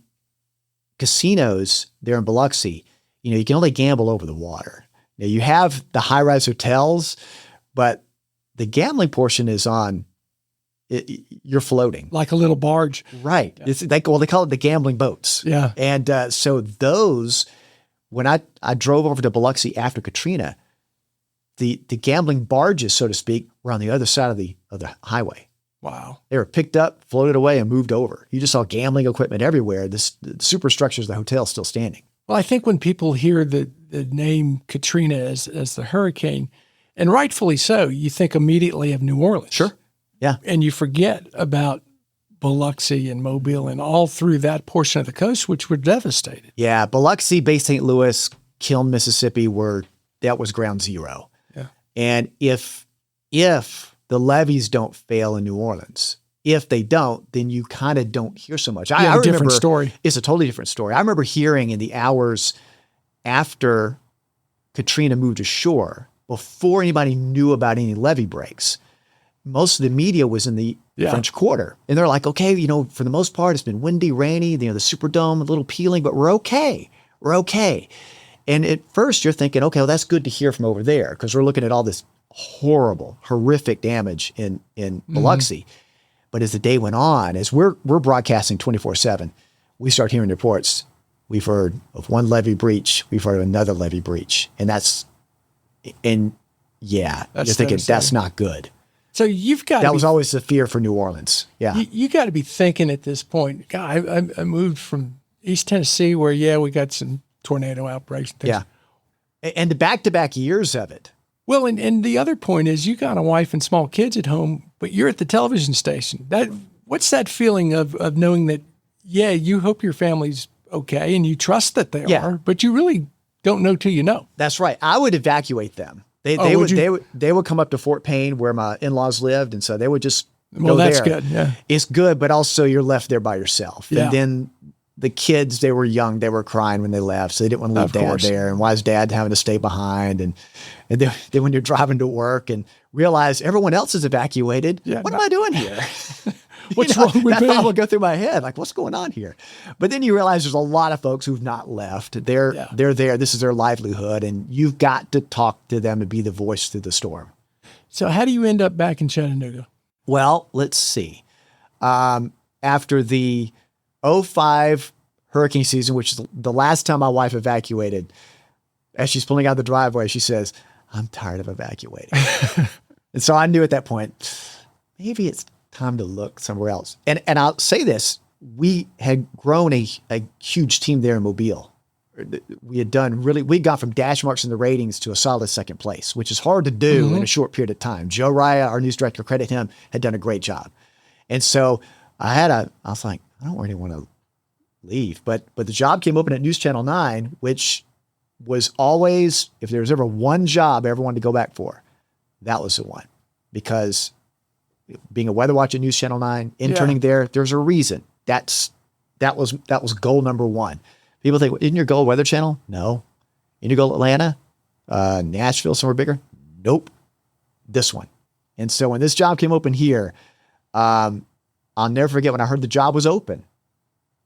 Speaker 2: casinos there in Biloxi, you can only gamble over the water. Now, you have the high-rise hotels, but the gambling portion is on, you're floating.
Speaker 1: Like a little barge.
Speaker 2: Right. Yeah. They call it the gambling boats.
Speaker 1: Yeah.
Speaker 2: And so those, when I drove over to Biloxi after Katrina, the gambling barges, so to speak, were on the other side of the highway.
Speaker 1: Wow.
Speaker 2: They were picked up, floated away, and moved over. You just saw gambling equipment everywhere. The superstructures of the hotel still standing.
Speaker 1: Well, I think when people hear the name Katrina as the hurricane, and rightfully so, you think immediately of New Orleans.
Speaker 2: Sure. Yeah.
Speaker 1: And you forget about Biloxi and Mobile and all through that portion of the coast, which were devastated.
Speaker 2: Yeah. Biloxi, Bay St. Louis, Kiln, Mississippi that was ground zero.
Speaker 1: Yeah.
Speaker 2: And if the levees don't fail in New Orleans, if they don't, then you kind of don't hear so much. I remember,
Speaker 1: different story.
Speaker 2: It's a totally different story. I remember hearing in the hours after Katrina moved ashore, before anybody knew about any levee breaks, most of the media was in the French Quarter. And they're like, okay, for the most part, it's been windy, rainy, the Superdome, a little peeling, but we're okay. We're okay. And at first you're thinking, okay, well, that's good to hear from over there, because we're looking at all this horrific damage in Biloxi. But as the day went on, as we're broadcasting 24/7, we start hearing reports. We've heard of one levee breach. We've heard of another levee breach. And you're thinking that's not good.
Speaker 1: So you've got
Speaker 2: that was always the fear for New Orleans. Yeah.
Speaker 1: You got to be thinking at this point, God, I moved from East Tennessee where, we got some tornado outbreaks and things.
Speaker 2: Yeah. And the back-to-back years of it.
Speaker 1: Well, and the other point is you got a wife and small kids at home, but you're at the television station. What's that feeling of knowing that, you hope your family's okay and you trust that they are, but you really don't know till you know.
Speaker 2: That's right. I would evacuate them. They would come up to Fort Payne where my in-laws lived, and so they would just go there.
Speaker 1: That's good. Yeah.
Speaker 2: It's good, but also you're left there by yourself. Yeah. And then the kids, they were young, they were crying when they left, so they didn't want to leave dad there. And why is dad having to stay behind? And then when you're driving to work and realize everyone else is evacuated, what am I doing here?
Speaker 1: What's wrong with me?
Speaker 2: That thought will go through my head, like, what's going on here? But then you realize there's a lot of folks who've not left. They're there. This is their livelihood, and you've got to talk to them and be the voice through the storm.
Speaker 1: So how do you end up back in Chattanooga?
Speaker 2: Well, let's see. After the 2005 hurricane season, which is the last time my wife evacuated, as she's pulling out the driveway, she says, I'm tired of evacuating. And so I knew at that point, maybe it's time to look somewhere else. And I'll say this, we had grown a huge team there in Mobile. We had we'd gone from dash marks in the ratings to a solid second place, which is hard to do in a short period of time. Joe Raya, our news director, credit him, had done a great job. And so I was like, I don't really want to leave, but the job came open at News Channel 9, which was always, if there was ever one job I ever wanted to go back for, that was the one. Because being a weather watch at News Channel 9, interning there's a reason. That was goal number one. People think, isn't your goal Weather Channel? No. Isn't your goal Atlanta? Nashville, somewhere bigger? Nope. This one. And so when this job came open here, I'll never forget when I heard the job was open.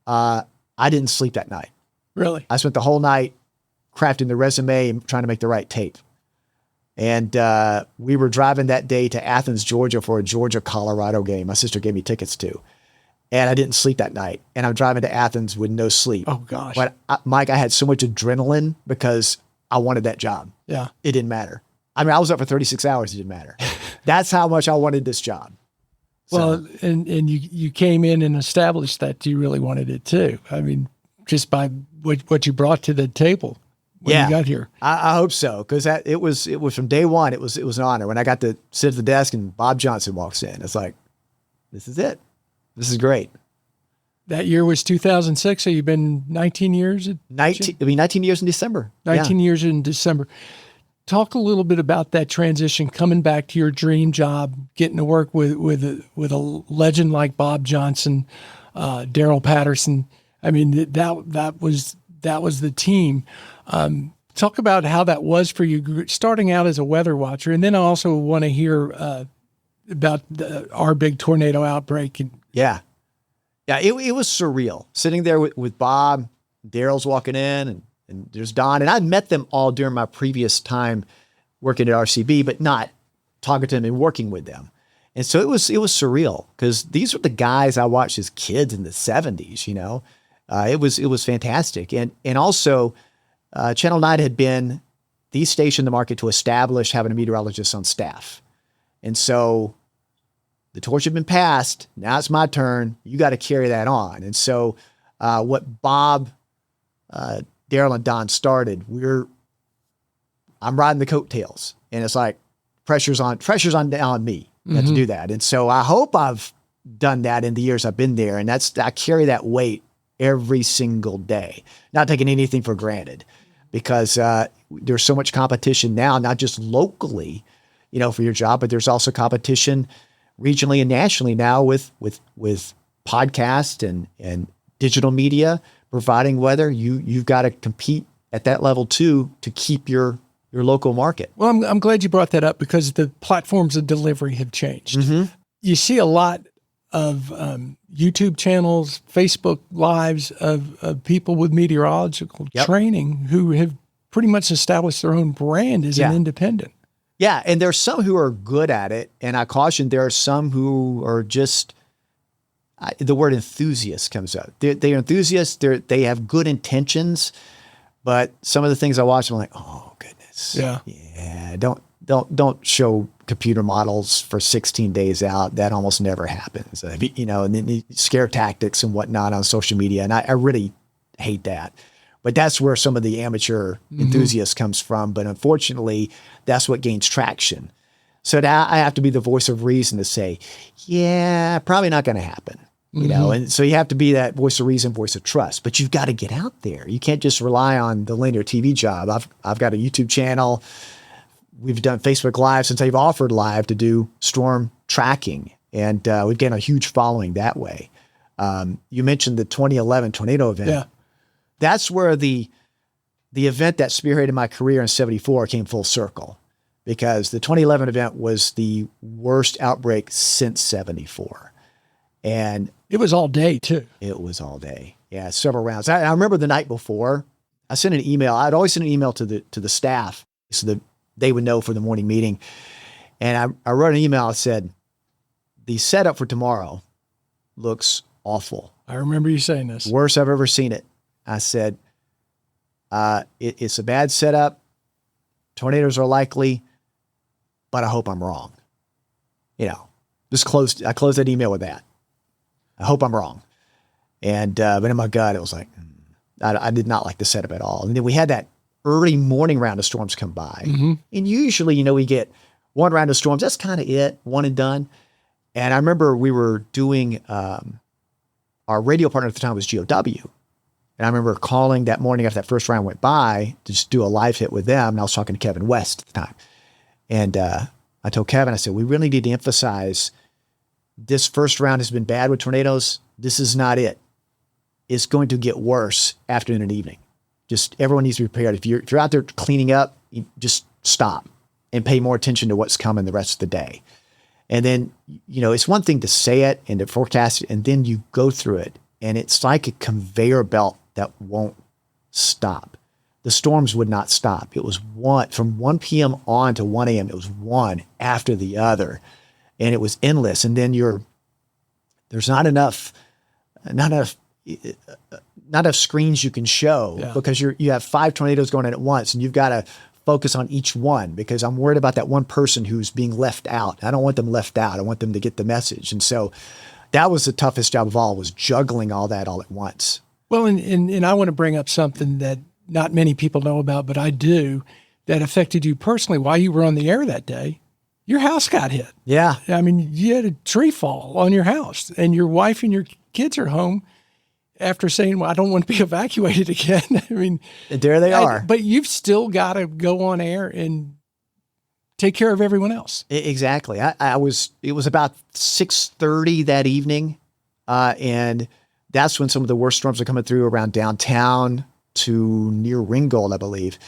Speaker 2: I didn't sleep that night.
Speaker 1: Really?
Speaker 2: I spent the whole night crafting the resume and trying to make the right tape. And we were driving that day to Athens, Georgia for a Georgia-Colorado game. My sister gave me tickets to. And I didn't sleep that night. And I'm driving to Athens with no sleep.
Speaker 1: Oh, gosh.
Speaker 2: But Mike, I had so much adrenaline because I wanted that job.
Speaker 1: Yeah.
Speaker 2: It didn't matter. I mean, I was up for 36 hours. It didn't matter. That's how much I wanted this job.
Speaker 1: Well, and you came in and established that you really wanted it too. I mean, just by what you brought to the table when you got here.
Speaker 2: I hope so, because it was from day one. It was an honor when I got to sit at the desk and Bob Johnson walks in. It's like, this is it. This is great.
Speaker 1: That year was 2006, so you've been 19 years?
Speaker 2: 19 years in December.
Speaker 1: 19 years in December. Talk a little bit about that transition, coming back to your dream job, getting to work with a legend like Bob Johnson, Daryl Patterson. I mean, that was the team. Talk about how that was for you, starting out as a weather watcher, and then I also want to hear about our big tornado outbreak.
Speaker 2: Yeah, it was surreal sitting there with Bob. Daryl's walking in, and there's Don, and I'd met them all during my previous time working at RCB, but not talking to them and working with them. And so it was surreal because these were the guys I watched as kids in the 70s. You know, it was fantastic, and also Channel 9 had been the station in the market to establish having a meteorologist on staff, and so the torch had been passed. Now it's my turn. You got to carry that on. And so what Bob, Daryl, and Don started, I'm riding the coattails, and it's like pressure's on me to do that. And so I hope I've done that in the years I've been there. And I carry that weight every single day, not taking anything for granted, because there's so much competition now, not just locally, for your job, but there's also competition regionally and nationally now with podcast and digital media providing weather. You've got to compete at that level too to keep your local market.
Speaker 1: Well, I'm glad you brought that up because the platforms of delivery have changed.
Speaker 2: Mm-hmm.
Speaker 1: You see a lot of YouTube channels, Facebook lives of people with meteorological training who have pretty much established their own brand as an independent.
Speaker 2: Yeah, and there's some who are good at it, and I caution there are some who are just, the word enthusiast comes up. They're enthusiasts, they have good intentions, but some of the things I watch, I'm like, oh, goodness. Yeah, don't show computer models for 16 days out. That almost never happens. And then the scare tactics and whatnot on social media, and I really hate that. But that's where some of the amateur enthusiast comes from. But unfortunately, that's what gains traction. So now I have to be the voice of reason to say, yeah, probably not going to happen. And so you have to be that voice of reason, voice of trust. But you've got to get out there. You can't just rely on the linear TV job. I've got a YouTube channel. We've done Facebook Live since I've offered live to do storm tracking. And we've gained a huge following that way. You mentioned the 2011 tornado event.
Speaker 1: Yeah.
Speaker 2: That's where the event that spearheaded my career in 74 came full circle, because the 2011 event was the worst outbreak since 74. And
Speaker 1: it was all day too.
Speaker 2: It was all day. Yeah. Several rounds. I remember the night before I sent an email. I'd always send an email to the staff so that they would know for the morning meeting. And I wrote an email. I said, the setup for tomorrow looks awful.
Speaker 1: I remember you saying this.
Speaker 2: Worst I've ever seen it. I said, it's a bad setup. tornadoes are likely, but I hope I'm wrong. I closed that email with that. I hope I'm wrong. And, but in my gut, it was like, I did not like the setup at all. And then we had that early morning round of storms come by. Mm-hmm. And usually, we get one round of storms. That's kind of it, one and done. And I remember we were doing, our radio partner at the time was GOW. And I remember calling that morning after that first round went by to just do a live hit with them. And I was talking to Kevin West at the time. And I told Kevin, I said, we really need to emphasize this first round has been bad with tornadoes. This is not it. It's going to get worse afternoon and evening. Just everyone needs to be prepared. If you're out there cleaning up, you just stop and pay more attention to what's coming the rest of the day. And then, it's one thing to say it and to forecast it, and then you go through it. And it's like a conveyor belt that won't stop. The storms would not stop. It was from 1 p.m. on to 1 a.m. It was one after the other. And it was endless. And then there's not enough screens you can show because you have 5 tornadoes going in at once, and you've got to focus on each one because I'm worried about that one person who's being left out. I don't want them left out. I want them to get the message. And so that was the toughest job of all, was juggling all that all at once.
Speaker 1: Well, and I want to bring up something that not many people know about, but I do, that affected you personally while you were on the air that day. Your house got hit.
Speaker 2: Yeah.
Speaker 1: I mean, you had a tree fall on your house, and your wife and your kids are home after saying, well, I don't want to be evacuated again. I mean,
Speaker 2: and there they are.
Speaker 1: But you've still got to go on air and take care of everyone else.
Speaker 2: Exactly. It was about 6:30 that evening. And that's when some of the worst storms are coming through around downtown to near Ringgold, I believe.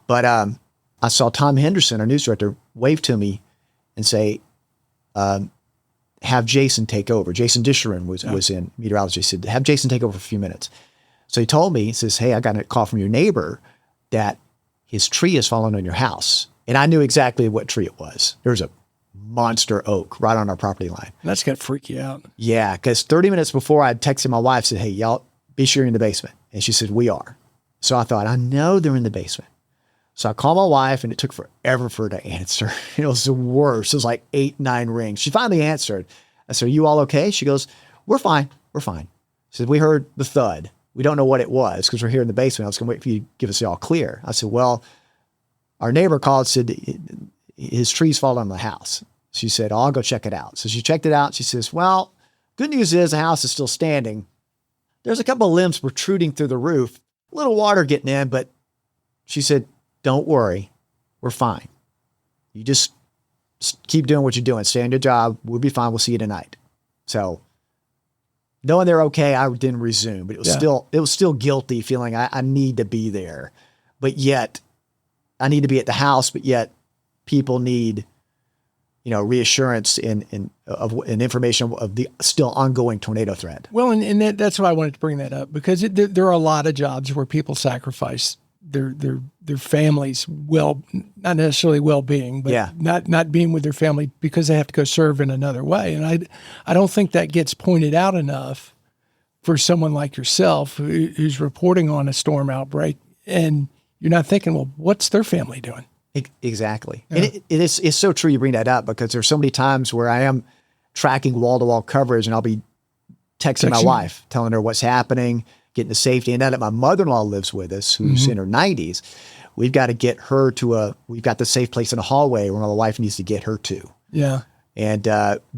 Speaker 2: But I saw Thom Henderson, our news director, wave to me and say, have Jason take over. Jason Disherin was in meteorology. He said, have Jason take over for a few minutes. So he told me, he says, hey, I got a call from your neighbor that his tree has fallen on your house. And I knew exactly what tree it was. There was a monster oak right on our property line.
Speaker 1: That's going to freak you out.
Speaker 2: Yeah, because 30 minutes before I texted my wife, said, hey, y'all, be sure you're in the basement. And she said, we are. So I thought, I know they're in the basement. So I called my wife, and it took forever for her to answer. It was the worst. It was like 8, 9 rings. She finally answered. I said, are you all okay? She goes, we're fine. We're fine. She said, we heard the thud. We don't know what it was because we're here in the basement. I was going to wait for you to give us the all clear. I said, well, our neighbor called, said his tree's fallen on the house. She said, oh, I'll go check it out. So she checked it out. She says, well, good news is the house is still standing. There's a couple of limbs protruding through the roof, a little water getting in, but she said, don't worry. We're fine. You just keep doing what you're doing. Stay on your job. We'll be fine. We'll see you tonight. So knowing they're okay, I didn't resume, but it was still guilty, feeling I need to be there, but yet I need to be at the house, but yet people need, reassurance and information of the still ongoing tornado threat.
Speaker 1: Well, and that's why I wanted to bring that up, because there are a lot of jobs where people sacrifice their families, not necessarily well-being, but not being with their family because they have to go serve in another way. And I don't think that gets pointed out enough for someone like yourself who's reporting on a storm outbreak, and you're not thinking, well, what's their family doing?
Speaker 2: Exactly. Yeah. And it's so true you bring that up, because there's so many times where I am tracking wall-to-wall coverage, and I'll be texting my wife, telling her what's happening, getting to safety. And now that my mother-in-law lives with us, who's in her 90s, we've got to get her we've got the safe place in the hallway where my wife needs to get her to.
Speaker 1: Yeah.
Speaker 2: And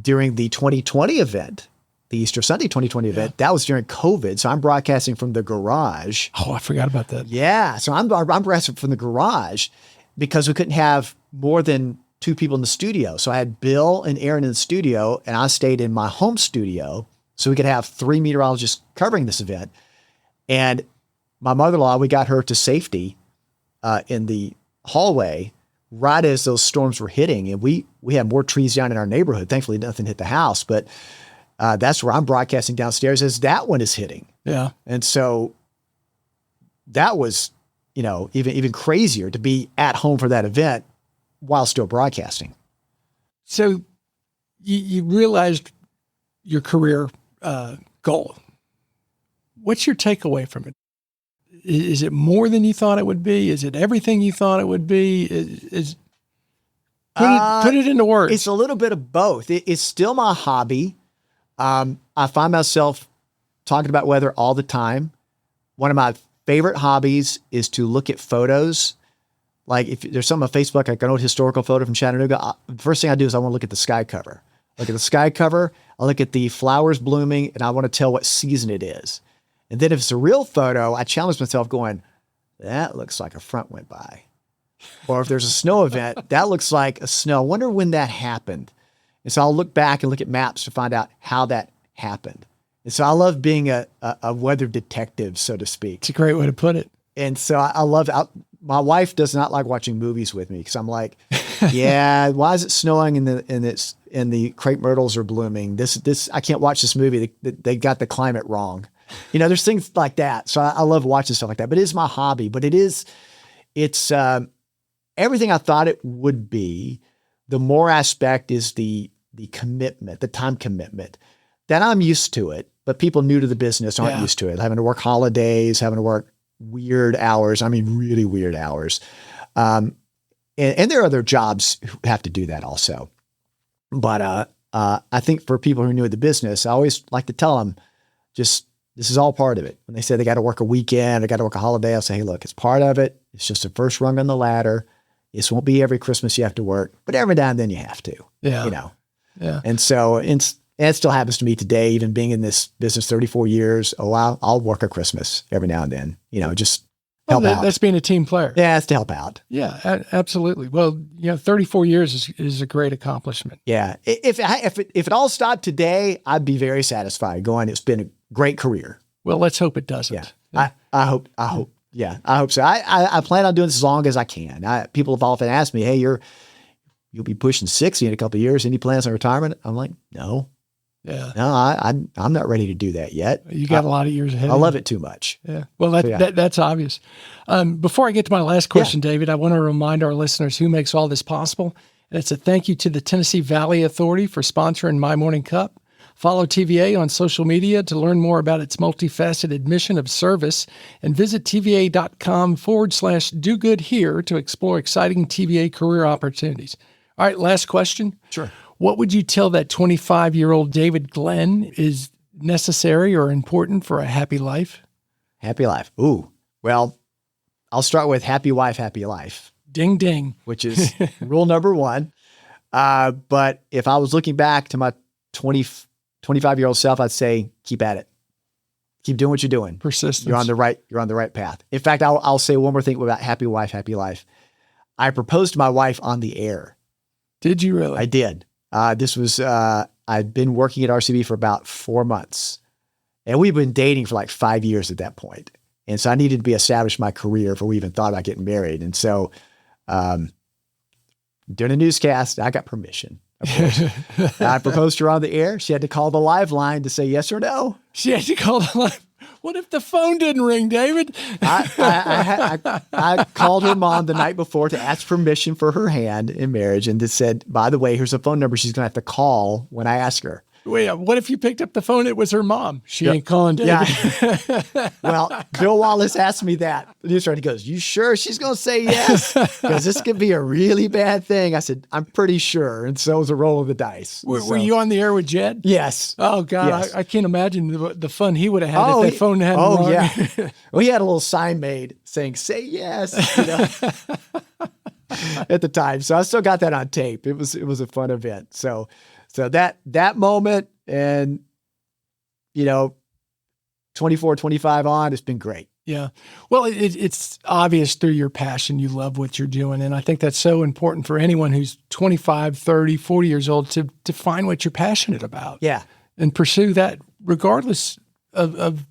Speaker 2: during the 2020 event, the Easter Sunday 2020 event, that was during COVID. So I'm broadcasting from the garage.
Speaker 1: Oh, I forgot about that.
Speaker 2: Yeah. So I'm broadcasting from the garage because we couldn't have more than 2 people in the studio. So I had Bill and Aaron in the studio, and I stayed in my home studio so we could have 3 meteorologists covering this event. And my mother-in-law, we got her to safety in the hallway right as those storms were hitting. And we had more trees down in our neighborhood. Thankfully, nothing hit the house. But that's where I'm broadcasting downstairs as that one is hitting.
Speaker 1: Yeah.
Speaker 2: And so that was, even crazier to be at home for that event while still broadcasting.
Speaker 1: So you realized your career goal. What's your takeaway from it? Is it more than you thought it would be? Is it everything you thought it would be? Put it into words.
Speaker 2: It's a little bit of both. It's still my hobby. I find myself talking about weather all the time. One of my favorite hobbies is to look at photos. Like if there's something on Facebook, like an old historical photo from Chattanooga, the first thing I do is I want to look at the sky cover. Look at the sky cover. I look at the flowers blooming, and I want to tell what season it is. And then if it's a real photo, I challenge myself going, that looks like a front went by. Or if there's a snow event, that looks like a snow. I wonder when that happened. And so I'll look back and look at maps to find out how that happened. And so I love being a weather detective, so to speak.
Speaker 1: It's a great way to put it.
Speaker 2: And so I love, my wife does not like watching movies with me because I'm like, yeah, why is it snowing and the crepe myrtles are blooming? This I can't watch this movie. They got the climate wrong. You know, there's things like that. So I love watching stuff like that, but it is my hobby, but it's everything I thought it would be. The more aspect is the commitment, the time commitment that I'm used to it, but people new to the business aren't used to it. Having to work holidays, having to work weird hours. I mean, really weird hours. And there are other jobs who have to do that also. But I think for people who are new at the business, I always like to tell them, this is all part of it. When they say they got to work a weekend, they got to work a holiday, I'll say, hey, look, it's part of it. It's just the first rung on the ladder. This won't be every Christmas you have to work, but every now and then you have to. Yeah. You know. Yeah. And so it still happens to me today, even being in this business 34 years. Oh, I'll work a Christmas every now and then, you know, just help out. That's
Speaker 1: being a team player.
Speaker 2: Yeah, it's to help out.
Speaker 1: Yeah, absolutely. Well, 34 years is a great accomplishment.
Speaker 2: Yeah. If it all stopped today, I'd be very satisfied going, it's been a great career.
Speaker 1: Well, let's hope it doesn't.
Speaker 2: Yeah. I hope. Yeah, I hope so. I plan on doing this as long as I can. People have often asked me, hey, you'll be pushing 60 in a couple of years. Any plans on retirement? I'm like, no.
Speaker 1: Yeah.
Speaker 2: No, I'm not ready to do that yet.
Speaker 1: You got a lot of years ahead.
Speaker 2: I love it too much.
Speaker 1: Yeah. Well, that's obvious. Before I get to my last question, David, I want to remind our listeners who makes all this possible. And it's a thank you to the Tennessee Valley Authority for sponsoring My Morning Cup. Follow TVA on social media to learn more about its multifaceted mission of service, and visit TVA.com/do good here to explore exciting TVA career opportunities. All right, last question.
Speaker 2: Sure.
Speaker 1: What would you tell that 25-year-old David Glenn is necessary or important for a happy life?
Speaker 2: Happy life. Ooh, well, I'll start with happy wife, happy life.
Speaker 1: Ding, ding.
Speaker 2: Which is rule number one. But if I was looking back to my 25-year-old self, I'd say, keep at it. Keep doing what you're doing.
Speaker 1: Persistence.
Speaker 2: You're on the right path. In fact, I'll say one more thing about happy wife, happy life. I proposed to my wife on the air.
Speaker 1: Did you really?
Speaker 2: I did. This was, I'd been working at RCB for about 4 months, and we've been dating for like 5 years at that point. And so I needed to be established in my career before we even thought about getting married. And so, doing a newscast, I got permission. Of course. I proposed to her on the air. She had to call the live line to say yes or no.
Speaker 1: She had to call the live. What if the phone didn't ring, David?
Speaker 2: I called her mom the night before to ask permission for her hand in marriage, and just said, by the way, here's a phone number she's going to have to call when I ask her.
Speaker 1: Wait, what if you picked up the phone? It was her mom. She ain't calling David.
Speaker 2: Yeah. Well, Bill Wallace asked me that. The news writer goes, you sure she's going to say yes? Because this could be a really bad thing. I said, I'm pretty sure. And so it was a roll of the dice.
Speaker 1: Were you on the air with Jed?
Speaker 2: Yes.
Speaker 1: Oh, God. Yes. I can't imagine the fun he would have had if that phone hadn't rung.
Speaker 2: Oh, yeah. Well, he had a little sign made saying, say yes, at the time. So I still got that on tape. It was a fun event. So that moment and, 24, 25 on, it's been great.
Speaker 1: Yeah. Well, it's obvious through your passion. You love what you're doing. And I think that's so important for anyone who's 25, 30, 40 years old to find what you're passionate about.
Speaker 2: Yeah.
Speaker 1: And pursue that regardless of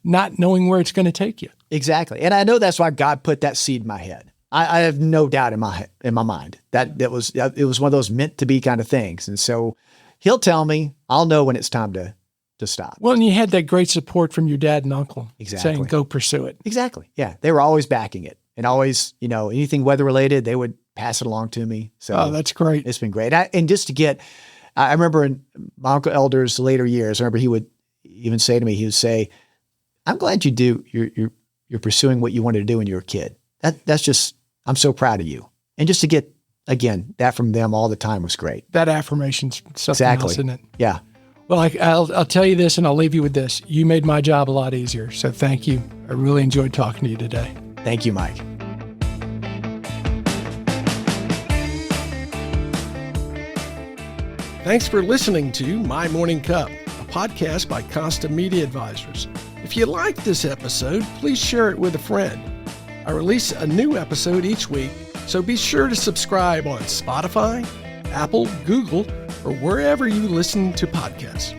Speaker 1: not knowing where it's going to take you.
Speaker 2: Exactly. And I know that's why God put that seed in my head. I have no doubt in my mind that it was one of those meant to be kind of things. And so he'll tell me, I'll know when it's time to stop.
Speaker 1: Well, and you had that great support from your dad and uncle.
Speaker 2: Exactly.
Speaker 1: Saying, go pursue it.
Speaker 2: Exactly. Yeah. They were always backing it, and always, anything weather related, they would pass it along to me. So
Speaker 1: that's great.
Speaker 2: It's been great. I remember in my Uncle Elder's later years, he would even say to me, he would say, I'm glad you do. You're You're pursuing what you wanted to do when you were a kid. That's just, I'm so proud of you. And just to get, again, that from them all the time was great.
Speaker 1: That affirmation's something else, isn't it?
Speaker 2: Yeah.
Speaker 1: Well, I'll tell you this, and I'll leave you with this. You made my job a lot easier, so thank you. I really enjoyed talking to you today.
Speaker 2: Thank you, Mike.
Speaker 1: Thanks for listening to My Morning Cup, a podcast by Costa Media Advisors. If you liked this episode, please share it with a friend. I release a new episode each week, so be sure to subscribe on Spotify, Apple, Google, or wherever you listen to podcasts.